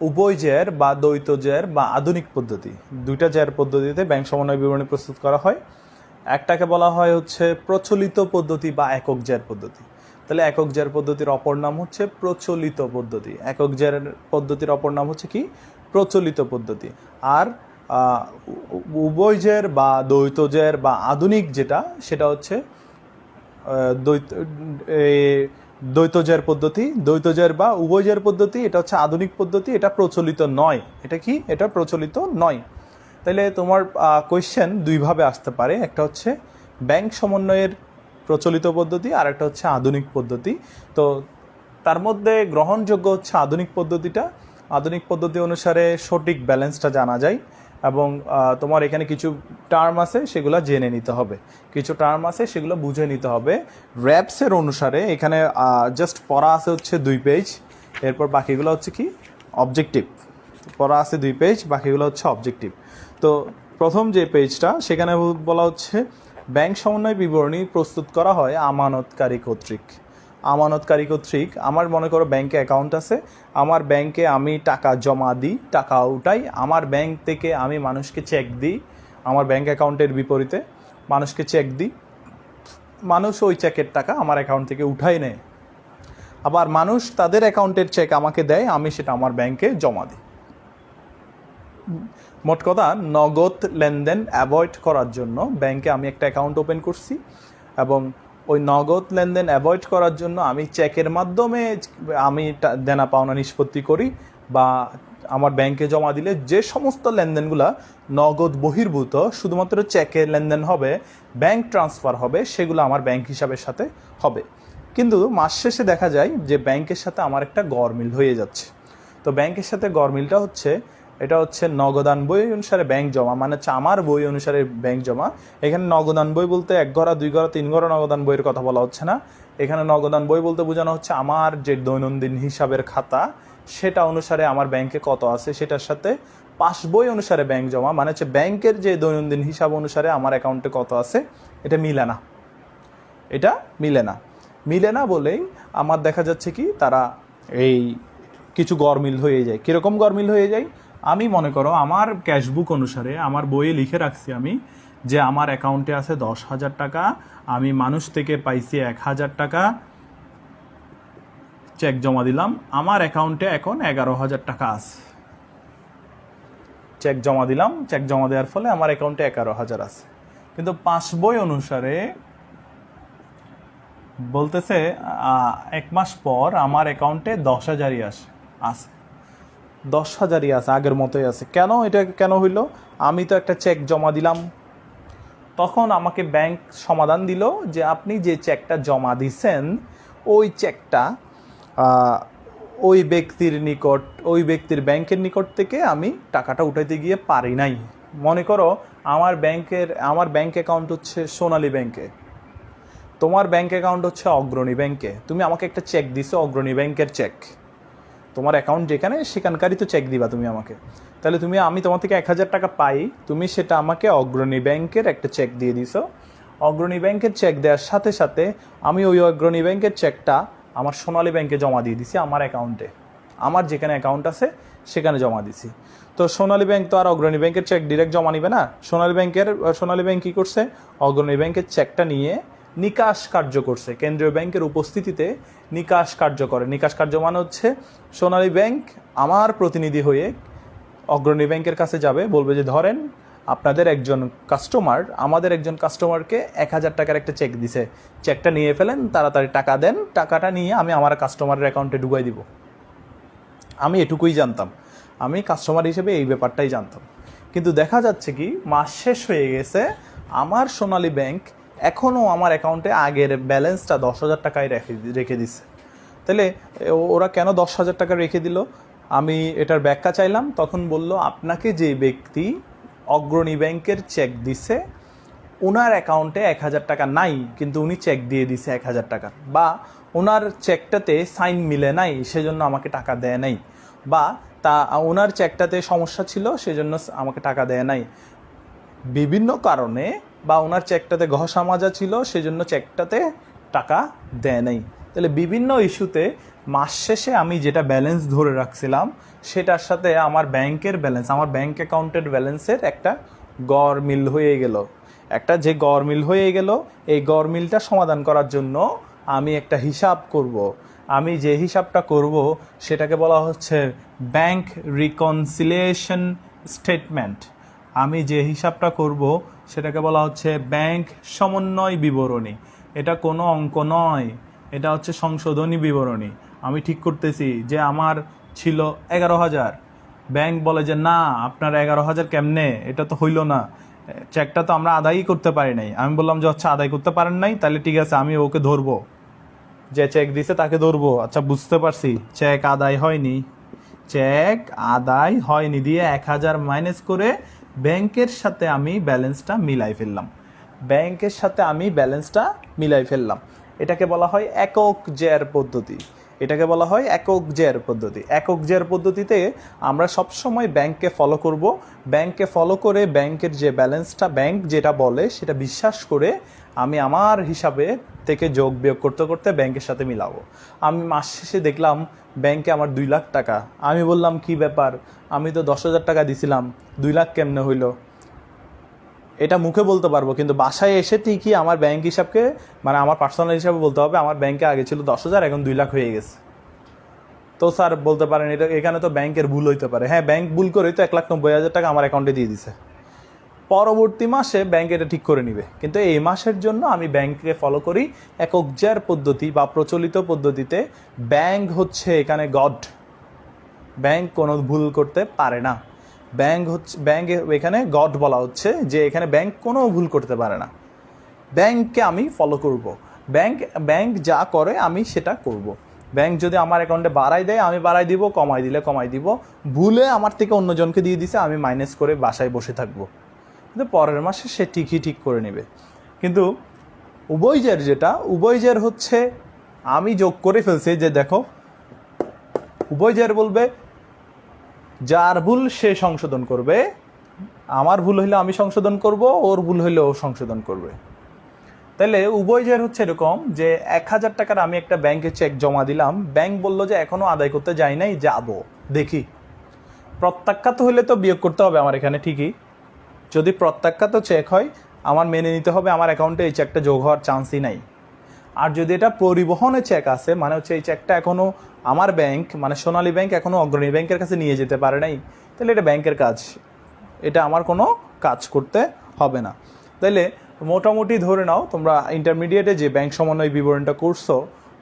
উভয় জের বা দ্বৈত জের বা আধুনিক পদ্ধতি, দুইটা জের পদ্ধতিতে ব্যাংক সমন্বয় বিবরণী প্রস্তুত করা হয়। একটাকে বলা হয় হচ্ছে প্রচলিত পদ্ধতি বা একক জের পদ্ধতি। তাহলে একক জের পদ্ধতির অপর নাম হচ্ছে প্রচলিত পদ্ধতি। একক জের পদ্ধতির অপর নাম হচ্ছে কি? প্রচলিত পদ্ধতি। আর উভয় জের বা দ্বৈত জের বা আধুনিক যেটা, সেটা হচ্ছে দ্বৈত জের পদ্ধতি, দ্বৈত জের বা উভয় জের পদ্ধতি, এটা হচ্ছে আধুনিক পদ্ধতি, এটা প্রচলিত নয়। এটা কি? এটা প্রচলিত নয়। তাহলে তোমার কোয়েশ্চেন দুইভাবে আসতে পারে, একটা হচ্ছে ব্যাংক সমন্বয়ের প্রচলিত পদ্ধতি আর একটা হচ্ছে আধুনিক পদ্ধতি। তো তার মধ্যে গ্রহণযোগ্য হচ্ছে আধুনিক পদ্ধতিটা। আধুনিক পদ্ধতি অনুসারে সঠিক ব্যালেন্সটা জানা যায় এবং তোমার এখানে কিছু টার্ম আছে সেগুলো জেনে নিতে হবে, কিছু টার্ম আছে সেগুলো বুঝে নিতে হবে। র্যাপসের অনুসারে এখানে জাস্ট পড়া আছে হচ্ছে 2 পেজ, এরপর বাকিগুলো হচ্ছে কি? অবজেক্টিভ। পড়া আছে 2 পেজ, বাকিগুলো হচ্ছে অবজেক্টিভ। তো প্রথম যে পেজটা, সেখানে বলা হচ্ছে ব্যাংক সমন্বয় বিবরণী প্রস্তুত করা হয় আমানতকারী কর্তৃক। আমানতকারী কর্তৃক, আমার মনে করো ব্যাংকে অ্যাকাউন্ট আছে, আমার ব্যাংকে আমি টাকা জমা দিই, টাকা উঠাই, আমার ব্যাংক থেকে আমি মানুষকে চেক দিই, আমার ব্যাংক অ্যাকাউন্টের বিপরীতে মানুষকে চেক দিই, মানুষ ওই চেকের টাকা আমার অ্যাকাউন্ট থেকে উঠাই নেয়, আবার মানুষ তাদের অ্যাকাউন্টের চেক আমাকে দেয়, আমি সেটা আমার ব্যাংকে জমা দিই। মোট কথা, নগদ লেনদেন অ্যাভয়েড করার জন্য ব্যাংকে আমি একটা অ্যাকাউন্ট ওপেন করছি এবং ওই নগদ লেনদেন অ্যাভয়েড করার জন্য আমি চেকের মাধ্যমে আমি দেনা পাওনা নিষ্পত্তি করি বা আমার ব্যাংকে জমা দিলে যে সমস্ত লেনদেনগুলো নগদ বহির্ভূত, শুধুমাত্র চেকের লেনদেন হবে, ব্যাংক ট্রান্সফার হবে, সেগুলো আমার ব্যাংক হিসাবের সাথে হবে। কিন্তু মাস শেষে দেখা যায় যে ব্যাংকের সাথে আমার একটা গরমিল হয়ে যাচ্ছে। তো ব্যাংকের সাথে গরমিলটা হচ্ছে, এটা হচ্ছে নগদান বই অনুসারে ব্যাংক জমা, মানে হচ্ছে আমার বই অনুসারে ব্যাংক জমা। এখানে নগদান বই বলতে 1 ঘরা 2 ঘরা 3 ঘরা নগদান বইয়ের কথা বলা হচ্ছে না। এখানে নগদান বই বলতে বোঝানো হচ্ছে আমার যে দৈনন্দিন হিসাবের খাতা, সেটা অনুসারে আমার ব্যাংকে কত আছে সেটার সাথে পাস বই অনুসারে ব্যাংক জমা, মানে হচ্ছে ব্যাংকের যে দৈনন্দিন হিসাব অনুসারে আমার অ্যাকাউন্টে কত আছে, এটা মিলে না। এটা মিলে না বলেই আমার দেখা যাচ্ছে কি, তারা এই কিছু গরমিল হয়ে যায়। কীরকম গরমিল হয়ে যায়? আমি মনে করো আমার ক্যাশবুক অনুসারে আমার বইয়ে লিখে রাখছি আমি যে আমার অ্যাকাউন্টে আছে 10,000 টাকা, আমি মানুষ থেকে পাইছি 1,000 টাকা, চেক জমা দিলাম, আমার অ্যাকাউন্টে এখন 11,000 টাকা আছে। চেক জমা দিলাম, চেক জমা দেওয়ার ফলে আমার অ্যাকাউন্টে 11,000 আছে। কিন্তু পাসবই অনুসারে বলতেছে 1 মাস পর আমার অ্যাকাউন্টে 10,000ই আছে। 10,000ই আছে, আগের মতোই আছে। কেন? এটা কেন হইল? আমি তো একটা চেক জমা দিলাম। তখন আমাকে ব্যাংক সমাধান দিল যে আপনি যে চেকটা জমা দিছেন, ওই চেকটা ওই ব্যক্তির নিকট, ওই ব্যক্তির ব্যাংকের নিকট থেকে আমি টাকাটা উঠাইতে গিয়ে পারি নাই। মনে করো আমার ব্যাংক অ্যাকাউন্ট হচ্ছে সোনালী ব্যাংকে, তোমার ব্যাংক অ্যাকাউন্ট হচ্ছে অগ্রণী ব্যাংকে। তুমি আমাকে একটা চেক দিছো, অগ্রণী ব্যাংকের চেক, তোমার অ্যাকাউন্ট যেখানে সেখানকারই তো চেক দিবা তুমি আমাকে। তাহলে আমি তোমার থেকে 1,000 টাকা পাই, তুমি সেটা আমাকে অগ্রণী ব্যাংকের একটা চেক দিয়ে দিছো। অগ্রণী ব্যাংকের চেক দেওয়ার সাথে সাথে আমি ওই অগ্রণী ব্যাংকের চেকটা আমার সোনালী ব্যাংকে জমা দিয়ে দিছি, আমার অ্যাকাউন্টে, আমার যেখানে অ্যাকাউন্ট আছে সেখানে জমা দিছি। তো সোনালী ব্যাংক তো আর অগ্রণী ব্যাংকের চেক ডিরেক্ট জমা নিবে না। সোনালী ব্যাংক কী করছে? অগ্রণী ব্যাংকের চেকটা নিয়ে নিকাশ কার্য করছে, কেন্দ্রীয় ব্যাংকের উপস্থিতিতে নিকাশ কার্য করে। নিকাশ কার্য মানে হচ্ছে সোনালী ব্যাংক আমার প্রতিনিধি হয়ে অগ্রণী ব্যাংকের কাছে যাবে, বলবে যে ধরেন আপনাদের একজন কাস্টমার আমাদের একজন কাস্টমারকে 1,000 টাকার একটা চেক দিছে, চেকটা নিয়ে ফেলেন, তাড়াতাড়ি টাকা দেন, টাকাটা নিয়ে আমি আমার কাস্টমারের অ্যাকাউন্টে ঢুকাই দিব। আমি এটুকুই জানতাম, আমি কাস্টমার হিসেবে এই ব্যাপারটাই জানতাম। কিন্তু দেখা যাচ্ছে কি, মাস শেষ হয়ে গেছে, আমার সোনালী ব্যাংক এখনও আমার অ্যাকাউন্টে আগের ব্যালেন্সটা 10,000 টাকায় রেখে দিছে। তাহলে ওরা কেন 10,000 টাকা রেখে দিল? আমি এটার ব্যাখ্যা চাইলাম, তখন বলল আপনাকে যে ব্যক্তি অগ্রণী ব্যাংকের চেক দিছে, ওনার অ্যাকাউন্টে 1,000 টাকা নাই, কিন্তু উনি চেক দিয়ে দিছে 1,000 টাকা, বা ওনার চেকটাতে সাইন মিলে নাই, সেজন্য আমাকে টাকা দেয় নাই, বা ওনার চেকটাতে সমস্যা ছিল সেজন্য আমাকে টাকা দেয় নাই, বিভিন্ন কারণে, বা ওনার চেকটাতে ঘষা মাজা ছিল সেজন্য চেকটাতে টাকা দেয় নাই। তাহলে বিভিন্ন ইস্যুতে মাস শেষে আমি যেটা ব্যালেন্স ধরে রাখছিলাম সেটার সাথে আমার ব্যাংকের ব্যালেন্স, আমার ব্যাংক অ্যাকাউন্টের ব্যালেন্সের একটা গড় মিল হয়ে গেল। একটা যে গড় মিল হয়ে গেল, এই গড় মিলটা সমাধান করার জন্য আমি একটা হিসাব করব। আমি যে হিসাবটা করব সেটাকে বলা হচ্ছে ব্যাংক রিকনসিলিয়েশন স্টেটমেন্ট। আমি যে হিসাবটা করব সেটাকে বলা হচ্ছে ব্যাংক সমন্বয় বিবরণী। এটা কোনো অঙ্ক নয়, এটা হচ্ছে সংশোধনী বিবরণী। আমি ঠিক করতেছি যে আমার ছিল 11,000, ব্যাংক বলে যে না, আপনার 11,000 কেমনে, এটা তো হইল না, চেকটা তো আমরা আদায়ই করতে পারি নাই। আমি বললাম যে আচ্ছা আদায় করতে পারেন নাই, তাহলে ঠিক আছে আমি ওকে ধরবো, যে চেক দিছে তাকে ধরবো। আচ্ছা বুঝতে পারছি চেক আদায় হয়নি, চেক আদায় হয়নি দিয়ে 1,000 মাইনাস করে ব্যাংকের সাথে আমি ব্যালেন্সটা মিলাই ফেললাম। ব্যাংকের সাথে আমি ব্যালেন্সটা মিলাই ফেললাম। এটাকে বলা হয় একক জের পদ্ধতি। এটাকে বলা হয় একক জের পদ্ধতি। একক জের পদ্ধতিতে আমরা সবসময় ব্যাংককে ফলো করব। ব্যাংককে ফলো করে ব্যাংকের যে ব্যালেন্সটা ব্যাংক যেটা বলে সেটা বিশ্বাস করে আমি আমার হিসাবে থেকে যোগ বিয়োগ করতে করতে ব্যাংকের সাথে মিলাবো। আমি মাস শেষে দেখলাম ব্যাংকে আমার 2 লাখ টাকা। আমি বললাম কি ব্যাপার, আমি তো 10,000 টাকা দিছিলাম, 2 লাখ কেমনে হইলো? এটা মুখে বলতে পারবো, কিন্তু বাসায় এসে ঠিকই আমার ব্যাংক হিসাবকে, মানে আমার পার্সোনাল হিসাবে বলতে হবে আমার ব্যাংকে আগে ছিল 10,000, এখন 2 লাখ হয়ে গেছে। তো স্যার বলতে পারেন এটা এখানে তো ব্যাংকের ভুল হইতে পারে। হ্যাঁ, ব্যাংক ভুল করেই তো 1,90,000 টাকা আমার অ্যাকাউন্টে দিয়ে দিছে। পরবর্তী মাসে ব্যাংক এটা ঠিক করে নিবে, কিন্তু এই মাসের জন্য আমি ব্যাংককে ফলো করি একক জের পদ্ধতি বা প্রচলিত পদ্ধতিতে। ব্যাংক হচ্ছে এখানে গড, ব্যাংক কোনো ভুল করতে পারে না। ব্যাংক এখানে গড বলা হচ্ছে যে এখানে ব্যাংক কোনো ভুল করতে পারে না। ব্যাংককে আমি ফলো করব। ব্যাংক যা করে আমি সেটা করব। ব্যাংক যদি আমার অ্যাকাউন্টে বাড়াই দেয় আমি বাড়াই দিব, কমাই দিলে কমাই দিব। ভুলে আমার থেকে অন্যজনকে দিয়ে দিছে, আমি মাইনাস করে বাসায় বসে থাকবো, কিন্তু পরের মাসে সে ঠিকই ঠিক করে নেবে। কিন্তু উভয়জের যেটা, উভয়জের হচ্ছে আমি যোগ করে ফেলছি যে দেখো, উভয়জের বলবে যার ভুল সে সংশোধন করবে, আমার ভুল হইলে আমি সংশোধন করব, ওর ভুল হইলে ও সংশোধন করবে। তাহলে উভয়জের হচ্ছে এরকম যে 1,000 টাকার আমি একটা ব্যাংকে চেক জমা দিলাম, ব্যাংক বললো যে এখনো আদায় করতে যাই নাই, যাবো দেখি। প্রত্যাখ্যাত হইলে তো বিয়োগ করতে হবে আমার এখানে ঠিকই। যদি প্রত্যাখ্যাত চেক হয় আমার মেনে নিতে হবে আমার অ্যাকাউন্টে এই চেকটা যোগ হওয়ার চান্সই নাই। আর যদি এটা পরিবহনে চেক আছে, মানে হচ্ছে এই চেকটা এখনও আমার ব্যাংক মানে সোনালী ব্যাংক এখনও অগ্রণী ব্যাংকের কাছে নিয়ে যেতে পারে নাই, তাহলে এটা ব্যাংকের কাজ, এটা আমার কোনো কাজ করতে হবে না। তাইলে মোটামুটি ধরে নাও তোমরা ইন্টারমিডিয়েটে যে ব্যাংক সমন্বয় বিবরণীটা করছো,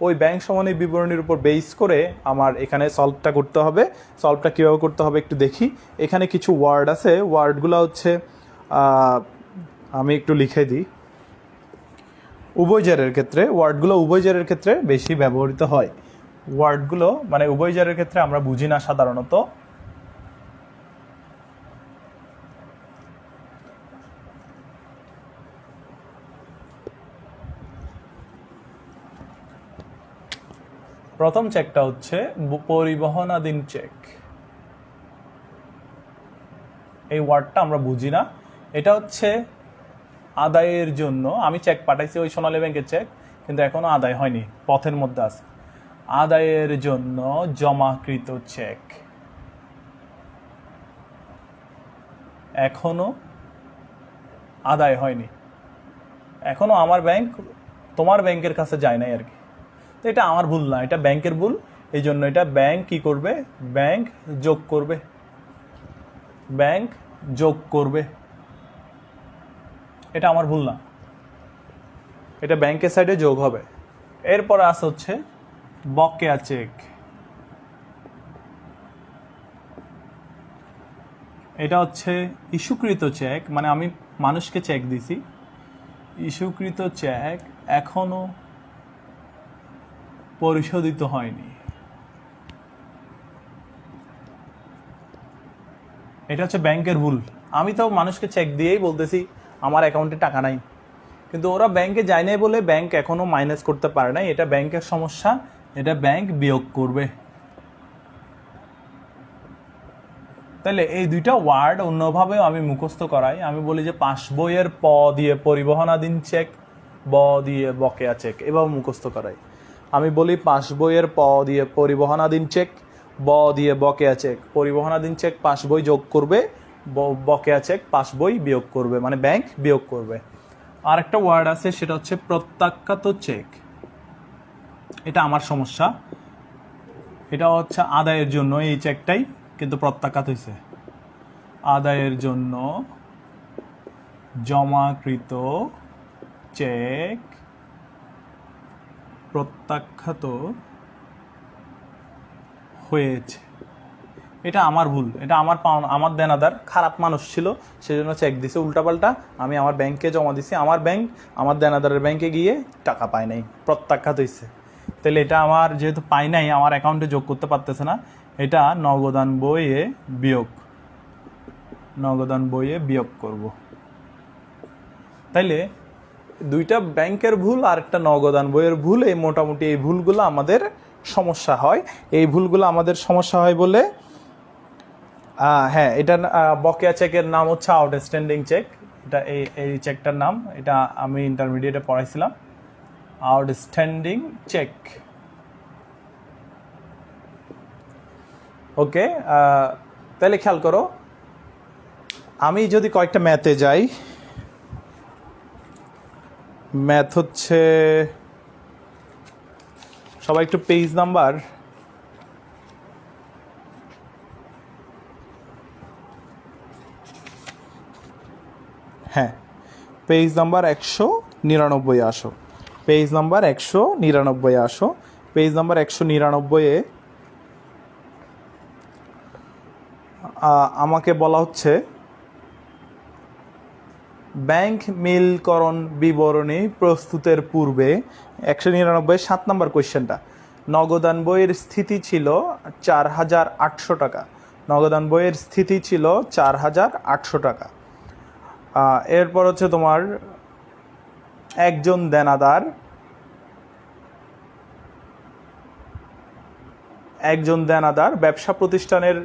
ওই ব্যাংক সমন্বয় বিবরণীর উপর বেস করে আমার এখানে সলভটা করতে হবে। সলভটা কীভাবে করতে হবে একটু দেখি। এখানে কিছু ওয়ার্ড আছে, ওয়ার্ডগুলো হচ্ছে আমি একটু লিখে দিই। উভয়জেরের ক্ষেত্রে ওয়ার্ডগুলো উভয়জেরের ক্ষেত্রে বেশি ব্যবহৃত হয়। ওয়ার্ডগুলো মানে উভয়জেরের ক্ষেত্রে আমরা বুঝি না সাধারণত। প্রথম চেকটা হচ্ছে পরিবহনাধীন চেক। এই ওয়ার্ডটা আমরা বুঝি না। এটা হচ্ছে আদায়ের জন্য আমি চেক পাঠাইছি, ওই সোনালী ব্যাংকের চেক, কিন্তু এখনো আদায় হয়নি, পথের মধ্যে আছে। আদায়ের জন্য জমাকৃত চেক এখনো আদায় হয়নি, এখনো আমার ব্যাংক তোমার ব্যাংকের কাছে যায় নাই আর কি। তো এটা আমার ভুল না, এটা ব্যাংকের ভুল। এই জন্য এটা ব্যাংক কি করবে, ব্যাংক যোগ করবে, ব্যাংক যোগ করবে। এটা আমার ভুল না, এটা ব্যাংকের সাইডে যোগ হবে। এরপর আসে হচ্ছে বকেয়া চেক। এটা হচ্ছে ইস্যুকৃত চেক, মানে আমি মানুষকে চেক দিছি, ইস্যুকৃত চেক এখনো পরিশোধিত হয়নি। এটা হচ্ছে ব্যাংকের ভুল। আমি তো মানুষকে চেক দিয়েই বলতেছি আমার অ্যাকাউন্টে টাকা নাই, কিন্তু ওরা ব্যাংকে যায় নাই বলে ব্যাংক এখনো মাইনাস করতে পারে নাই। এটা ব্যাংকের সমস্যা, এটা ব্যাংক বিয়োগ করবে। তাহলে এই দুইটা ওয়ার্ড অন্যভাবেও আমি মুখস্থ করাই। আমি বলি যে পাস বইয়ের প দিয়ে পরিবহনাধীন চেক, ব দিয়ে বকেয়া চেক, এভাবে মুখস্থ করাই। আমি বলি পাসবইয়ের প দিয়ে পরিবহনাধীন চেক, ব দিয়ে বকেয়া চেক। পরিবহনাধীন চেক পাসবই যোগ করবে, বকেয়া চেক পাসবই বিয়োগ করবে, মানে ব্যাংক বিয়োগ করবে। আর একটা ওয়ার্ড আছে, সেটা হচ্ছে প্রত্যাখ্যাত চেক। এটা আমার সমস্যা, এটা হচ্ছে আদায়ের জন্য এই চেকটাই কিন্তু প্রত্যাখ্যাত হয়েছে। আদায়ের জন্য জমাকৃত চেক প্রত্যাখ্যাত হয়েছে। এটা আমার ভুল, এটা আমার দেনাদার খারাপ মানুষ ছিল, সেজন্য চেক দিছে উল্টাপাল্টা, আমি আমার ব্যাংকে জমা দিছি, আমার ব্যাংক আমার দেনাদারের ব্যাংকে গিয়ে টাকা পায় নাই, প্রত্যাখ্যাত হয়েছে। তাহলে এটা আমার যেহেতু পাই নাই, আমার অ্যাকাউন্টে যোগ করতে পারতেছে না, এটা নগদান বইয়ে বিয়োগ, নগদান বইয়ে বিয়োগ করব। তাইলে দুইটা ব্যাংকের ভুল আর একটা নগদান বইয়ের ভুল, এই মোটামুটি এই ভুলগুলো আমাদের সমস্যা হয়। এই ভুলগুলো আমাদের সমস্যা হয় বলে হ্যাঁ, এটা বকেয়া চেকের নাম হচ্ছে আউটস্ট্যান্ডিং চেক। এটা এই চেকটার নাম, এটা আমি ইন্টারমিডিয়েটে পড়াইছিলাম, আউটস্ট্যান্ডিং চেক। ওকে, তাহলে খেয়াল করো, আমি যদি কয়েকটা ম্যাথে যাই, ম্যাথ হচ্ছে, সবাই একটু পেজ নাম্বার, হ্যাঁ পেজ নাম্বার 199 আসো, পেজ নাম্বার 199 আসো। পেজ নাম্বার 199-এ আমাকে বলা হচ্ছে ব্যাংক মিলকরণ বিবরণী প্রস্তুতের পূর্বে 199 7 নম্বর কোয়েশ্চেনটা, নগদান বইয়ের স্থিতি ছিল 4,800 টাকা। নগদান বইয়ের স্থিতি ছিল 4,800 টাকা। এরপর হচ্ছে তোমার একজন দেনাদার ব্যবসা প্রতিষ্ঠানের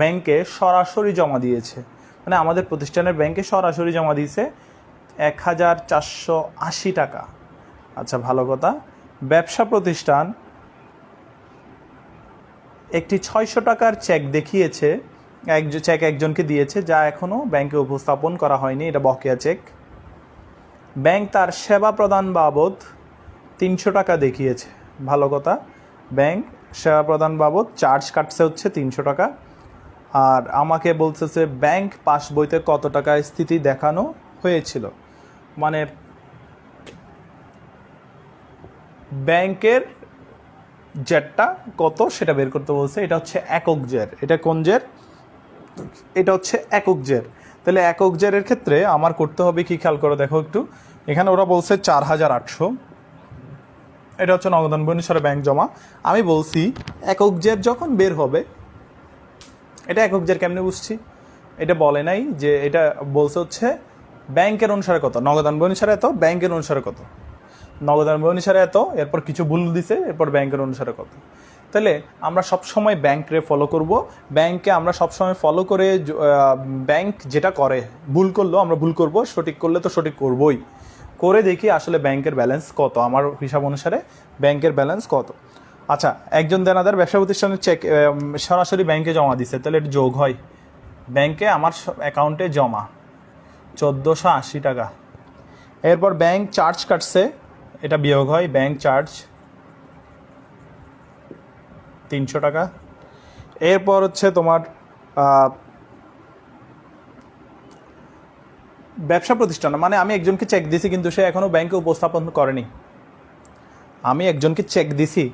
ব্যাংকে সরাসরি জমা দিয়েছে, মানে আমাদের প্রতিষ্ঠানের ব্যাংকে সরাসরি জমা দিয়েছে 1,480 টাকা। আচ্ছা, ভালো কথা। ব্যবসা প্রতিষ্ঠান একটি 600 টাকার চেক দেখিয়েছে, চেক একজনকে দিয়েছে, যা এখনও ব্যাংকে উপস্থাপন করা হয়নি, এটা বকেয়া চেক। ব্যাংক তার সেবা প্রদান বাবদ 300 টাকা দেখিয়েছে, ভালো কথা। ব্যাংক সেবা প্রদান বাবদ চার্জ কাটছে হচ্ছে 300 টাকা। আর আমাকে বলতেছে ব্যাংক পাসবইতে কত টাকার স্থিতি দেখানো হয়েছিল, মানে ব্যাংকের জেরটা কত সেটা বের করতে বলছে। এটা হচ্ছে একক জের। এটা কোন জের? এটা হচ্ছে একক জের। তাহলে একক জেরের ক্ষেত্রে আমার করতে হবে কি, খেয়াল করে দেখো একটু, এখানে ওরা বলছে 4,800, এটা হচ্ছে নগদান বই অনুসারে ব্যাংক জমা। আমি বলছি একক জের যখন বের হবে, এটা একক জের কেমনে বুঝছি? এটা বলে নাই যে, এটা বলছে হচ্ছে ব্যাংকের অনুসারে কত, নগদান বই অনুসারে এত, ব্যাংকের অনুসারে কত, নগদান বই অনুসারে এত, এরপর কিছু ভুল দিছে, এরপর ব্যাংকের অনুসারে কত। তাহলে আমরা সবসময় ব্যাংকরে ফলো করব, ব্যাংকে আমরা সবসময় ফলো করে, ব্যাংক যেটা করে, ভুল করলেও আমরা ভুল করব, সঠিক করলে তো সঠিক করবই, করে দেখি আসলে ব্যাংকের ব্যালেন্স কত, আমার হিসাব অনুসারে ব্যাংকের ব্যালেন্স কত। আচ্ছা, একজন দেনাদার ব্যবসা প্রতিষ্ঠানের চেক সরাসরি ব্যাংকে জমা দিচ্ছে, তাহলে এটা যোগ হয়, ব্যাংকে আমার অ্যাকাউন্টে জমা 1,480 টাকা। এরপর ব্যাংক চার্জ কাটছে, এটা বিয়োগ হয়, ব্যাংক চার্জ 300 টাকা। এরপর হচ্ছে তোমার ব্যবসা প্রতিষ্ঠান, মানে আমি একজনকে চেক দিছি কিন্তু সে এখনও ব্যাংকে উপস্থাপন করেনি। আমি একজনকে চেক দিছি,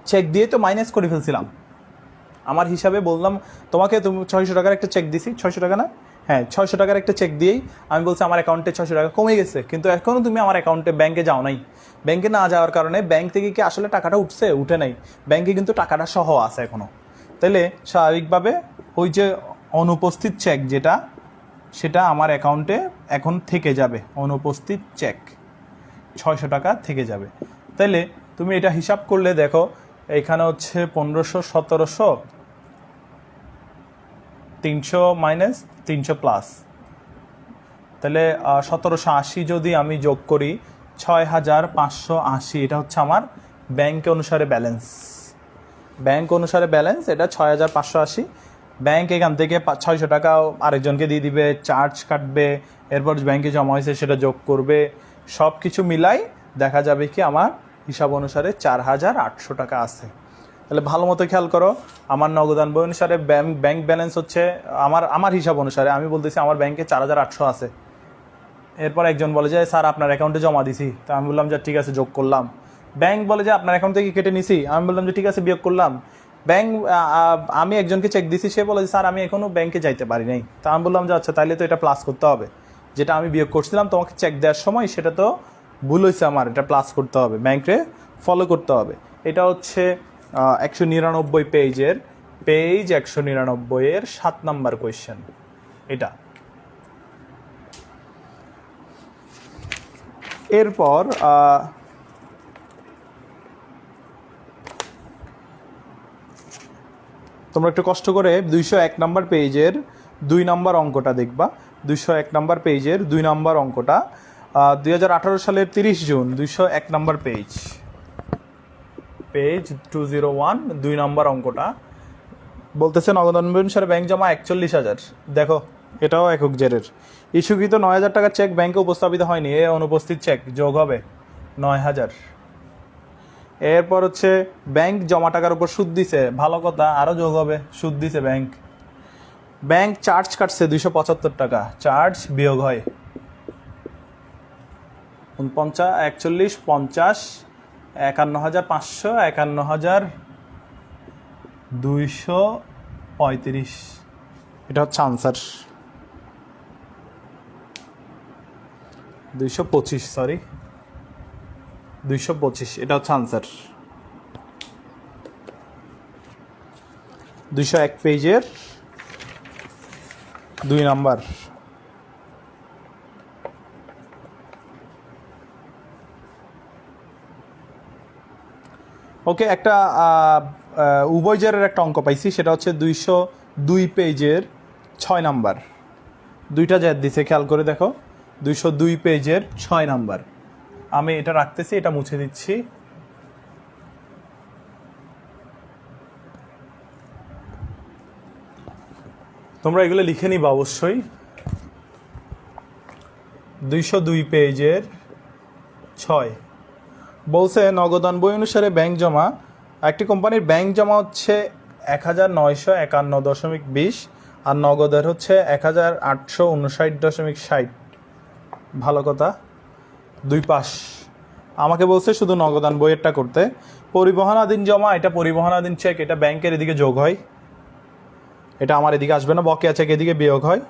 চেক দিয়ে তো মাইনাস করে ফেলছিলাম আমার হিসাবে। বললাম তোমাকে, তুমি 600 টাকার একটা চেক দিছি, 600 টাকা না, হ্যাঁ 600 টাকার একটা চেক দিয়েই আমি বলছি আমার অ্যাকাউন্টে 600 টাকা কমে গেছে, কিন্তু এখনও তুমি আমার অ্যাকাউন্টে ব্যাংকে যাও নাই। ব্যাংকে না যাওয়ার কারণে ব্যাংক থেকে কি আসলে টাকাটা উঠছে? উঠে নাই, ব্যাংকে কিন্তু টাকাটা সহ আছে এখনও। তাহলে স্বাভাবিকভাবে ওই যে অনুপস্থিত চেক যেটা, সেটা আমার অ্যাকাউন্টে এখন থেকে যাবে, অনুপস্থিত চেক 600 টাকা থেকে যাবে। তাইলে তুমি এটা হিসাব করলে দেখো, এইখানে হচ্ছে 1500, 1700, 300 মাইনাস 300 প্লাস, তাহলে 1780 যদি আমি যোগ করি 6,580, এটা হচ্ছে আমার ব্যাংক অনুসারে ব্যালেন্স, ব্যাংক অনুসারে ব্যালেন্স এটা 6,580। ব্যাংক এখান থেকে 600 টাকা আরেকজনকে দিয়ে দিবে, চার্জ কাটবে, এরপর ব্যাংকে জমা হয়েছে সেটা যোগ করবে, সব কিছু মিলাই দেখা যাবে কি আমার হিসাব অনুসারে 4,800 টাকা আছে। তাহলে ভালো মতো খেয়াল করো, আমার নগদান বই অনুসারে ব্যাংক ব্যালেন্স হচ্ছে আমার হিসাব অনুসারে আমি বলতেছি আমার ব্যাংকে 4,800 আছে। এরপর একজন বলে যে স্যার আপনার অ্যাকাউন্টে জমা দিছি, তো আমি বললাম যে ঠিক আছে যোগ করলাম। ব্যাংক বলে যে আপনার অ্যাকাউন্ট থেকে কেটে নিছি, আমি বললাম যে ঠিক আছে বিয়োগ করলাম। ব্যাংক আমি একজনকে চেক দিছি, সে বলে যে স্যার আমি এখনও ব্যাংকে যাইতে পারি নাই, তা আমি বললাম যে আচ্ছা তাইলে তো এটা প্লাস করতে হবে, যেটা আমি বিয়োগ করছিলাম তোমাকে চেক দেওয়ার সময় সেটা তো ভুল হয়েছে, আমার এটা প্লাস করতে হবে, ব্যাংকে ফলো করতে হবে। এটা হচ্ছে 199 পেজের, পেজ 199-এর 7 নাম্বার কোয়েশ্চেন এটা। এরপর তোমরা একটু কষ্ট করে 201 নাম্বার পেজের 2 নাম্বার অঙ্কটা দেখবা। 201 নাম্বার পেজের 2 নাম্বার অঙ্কটা 2018 সালের 30 June, 201 number page, page 201, 2 number অঙ্কটা বলতেছে নগদান অনুসারে ব্যাংক জমা 41,000। দেখো এটাও একক জেরের। ইস্যুকৃত 9,000 টাকার চেক ব্যাংকে উপস্থাপিত হয়নি, এ অনুপস্থিত চেক, যোগ হবে 9,000। এরপর হচ্ছে ব্যাংক জমা টাকার উপর সুদ দিছে, ভালো কথা, আরও যোগ হবে, সুদ দিছে ব্যাংক। ব্যাংক চার্জ কাটছে 275 টাকা, চার্জ বিয়োগ হয় 49, 41, 50, 51,500, 51,235। এটা হচ্ছে আনসার। 225, সরি 225, এটা হচ্ছে আনসার। 201 পেজের 2 নাম্বার। ওকে, একটা উভয়জেরের একটা অঙ্ক পাইছি, সেটা হচ্ছে 202 পেজের 6 নাম্বার। দুইটা জের দিছে, খেয়াল করে দেখো, 202 পেজের 6 নাম্বার। আমি এটা রাখতেছি, এটা মুছে দিচ্ছি। তোমরা এগুলো লিখে নিবা অবশ্যই। 202 পেজের 6 বলছে নগদান বই অনুসারে ব্যাংক জমা, একটি কোম্পানির ব্যাংক জমা হচ্ছে 1,951.20 আর নগদের হচ্ছে 1,859.60। ভালো কথা, 2 পাশ। আমাকে বলছে শুধু নগদান বইয়েরটা করতে। পরিবহনাধীন জমা, এটা পরিবহনাধীন চেক, এটা ব্যাংকের এদিকে যোগ হয়, এটা আমার এদিকে আসবে না। বকেয়া চেক এদিকে বিয়োগ হয়,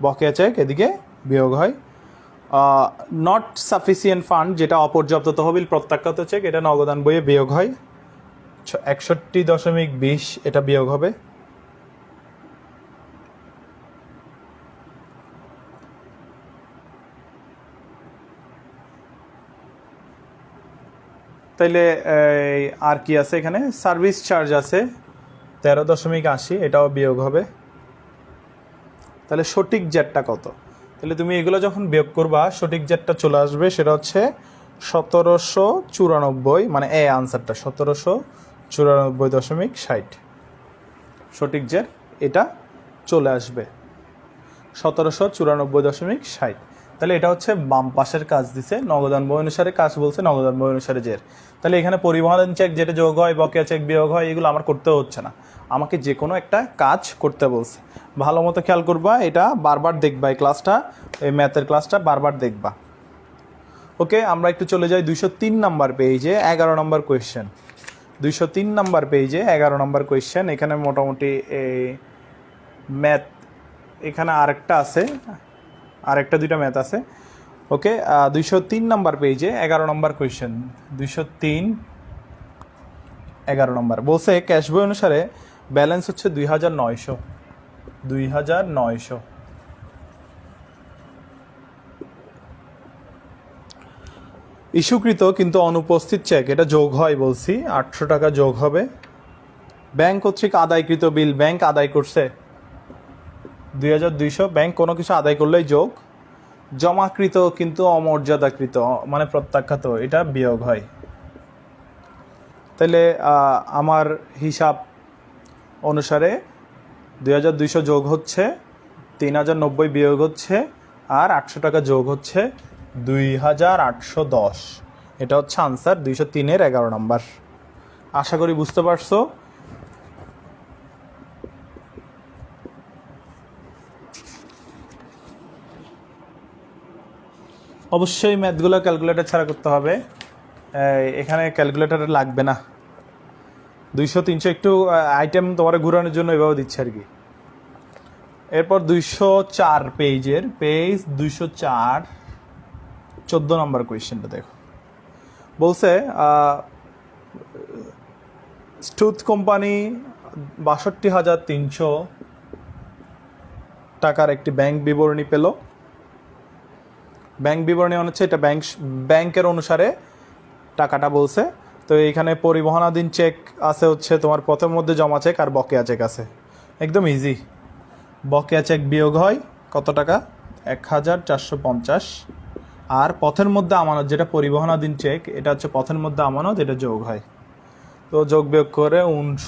বকেয়া চেক এদিকে বিয়োগ হয়। নট সাফিসিয়েন্ট ফান্ড, যেটা অপর্যাপ্ত তহবিল প্রত্যাখ্যাত চেক, এটা নগদান বইয়ে বিয়োগ হয় 61.20, এটা বিয়োগ হবে। তাইলে আর কি আছে এখানে, সার্ভিস চার্জ আছে 13.80, এটাও বিয়োগ হবে। তাহলে সঠিক জেটটা কত? তাহলে তুমি এগুলো যখন বিয়োগ করবা সঠিক জেটটা চলে আসবে, সেটা হচ্ছে 1794, মানে এ আনসারটা 1794.60 সঠিক জেট, এটা চলে আসবে 1794.60। তাহলে এটা হচ্ছে বাম পাশের কাজ দিছে, নগদান বই অনুসারে কাজ বলছে, নগদান বই অনুসারে জের। তাহলে এখানে পরিবহন চেক যেটা যোগ হয়, বকেয়া চেক বিয়োগ হয়, এগুলো আমার করতে হচ্ছে না, আমাকে যে কোনো একটা কাজ করতে বলছে। ভালো মতো খেয়াল করবা, এটা বারবার দেখবা, এই ক্লাসটা, এই ম্যাথের ক্লাসটা বারবার দেখবা। ওকে, আমরা একটু চলে যাই 203 নাম্বার পেজে 11 নম্বর কোয়েশ্চেন। 203 নাম্বার পেজে 11 নম্বর কোয়েশ্চেন। এখানে মোটামুটি ম্যাথ, এখানে আরেকটা আছে, আরেকটা দুইটা ম্যাথ আছে। ওকে, 203 নাম্বার পেজে 11 নম্বর কোয়েশ্চেন। 203, 11 নম্বর বলছে ক্যাশ বই অনুসারে ব্যালেন্স হচ্ছে 2,900। 2,900 ইস্যুকৃত কিন্তু অনুপস্থিত চেক, এটা যোগ হয় বলছি, 800 টাকা যোগ হবে। ব্যাংক কর্তৃক আদায়কৃত বিল, ব্যাংক আদায় করছে 2,200, ব্যাংক কোনো কিছু আদায় করলেই যোগ। জমাকৃত কিন্তু অমর্যাদাকৃত, মানে প্রত্যাখ্যাত, এটা বিয়োগ হয়। তাহলে আমার হিসাব অনুসারে 2200 যোগ হচ্ছে 3090 বিয়োগ হচ্ছে আর 800 টাকা যোগ হচ্ছে 2810। এটা হচ্ছে আনসার 203-এর 11 নম্বর। আশা করি বুঝতে পারছো। অবশ্যই ম্যাথগুলো ক্যালকুলেটর ছাড়া করতে হবে, এখানে ক্যালকুলেটর লাগবে না। 200-300 একটু আইটেম তোমার ঘুরানোর জন্য এভাবে দিচ্ছে আর কি। এরপর 204 পেজের পেজ 204 14 নম্বর কোয়েশ্চেনটা দেখো। বলছে স্টুথ কোম্পানি 62,300 টাকার একটি ব্যাংক বিবরণী পেল। ব্যাংক বিবরণী হচ্ছে এটা ব্যাংকের অনুসারে টাকাটা বলছে। তো এইখানে পরিবহনাধীন চেক আছে হচ্ছে তোমার পথের মধ্যে জমা চেক আর বকেয়া চেক আছে। একদম ইজি। বকেয়া চেক বিয়োগ হয় কত টাকা? 1450। আর পথের মধ্যে আমানত যেটা পরিবহনাধীন চেক, এটা হচ্ছে পথের মধ্যে আমানত, এটা যোগ হয়। তো যোগ বিয়োগ করে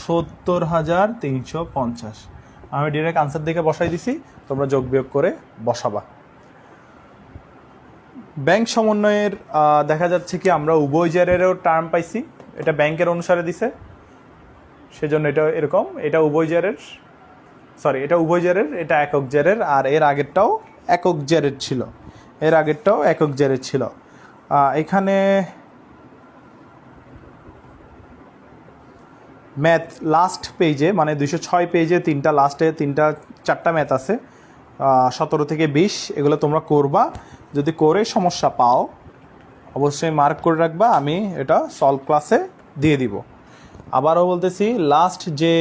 69,350। আমি ডিরেক্ট আনসার দেখে বসাই দিছি, তোমরা যোগ বিয়োগ করে বসাবা। ব্যাংক সমন্বয়ের দেখা যাচ্ছে কি আমরা উভয় জেরেরও টার্ম পাইছি, এটা ব্যাংকের অনুসারে দিছে, সেজন্য এটা এরকম। এটা উভয় জেরের, এটা উভয় জেরের, এটা একক জেরের, আর এর আগেরটাও একক জেরের ছিল, এর আগেরটাও একক জেরের ছিল। এখানে ম্যাথ লাস্ট পেজে মানে 206 পেজে লাস্টে 4টা ম্যাথ আছে, 17 থেকে 20। এগুলো তোমরা করবা, যদি করে সমস্যা পাও অবশ্যই মার্ক করে রাখবা, আমি এটা সলভ ক্লাসে দিয়ে দিব। আবারও বলতেছি, লাস্ট যে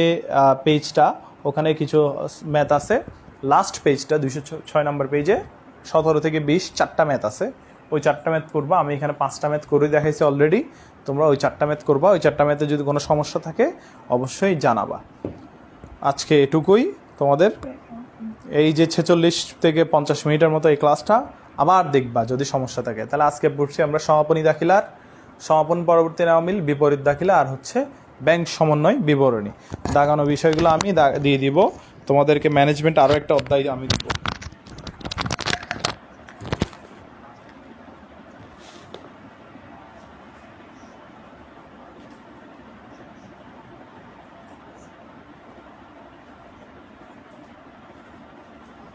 পেজটা ওখানে কিছু ম্যাথ আছে, লাস্ট পেজটা 206 নম্বর পেজে 17 থেকে 20 4টা ম্যাথ আছে, ওই 4টা ম্যাথ করবা। আমি এখানে 5টা ম্যাথ করে দেখাইছি অলরেডি, তোমরা ওই 4টা ম্যাথ করবা। ওই 4টা ম্যাথে যদি কোনো সমস্যা থাকে অবশ্যই জানাবা। আজকে এটুকুই তোমাদের। এই যে 46 থেকে 50 মিনিটের মতো এই ক্লাসটা আবার দেখবা, যদি সমস্যা থাকে। তাহলে আজকে পড়ছি আমরা সমাপনী দাখিলার, সমাপন পরবর্তী নামিল, বিপরীত দাখিলা, আর হচ্ছে ব্যাংক সমন্বয় বিবরণী। দাগানো বিষয়গুলো আমি দিয়ে দিব তোমাদেরকে। ম্যানেজমেন্ট আরও একটা অধ্যায় আমি দিব।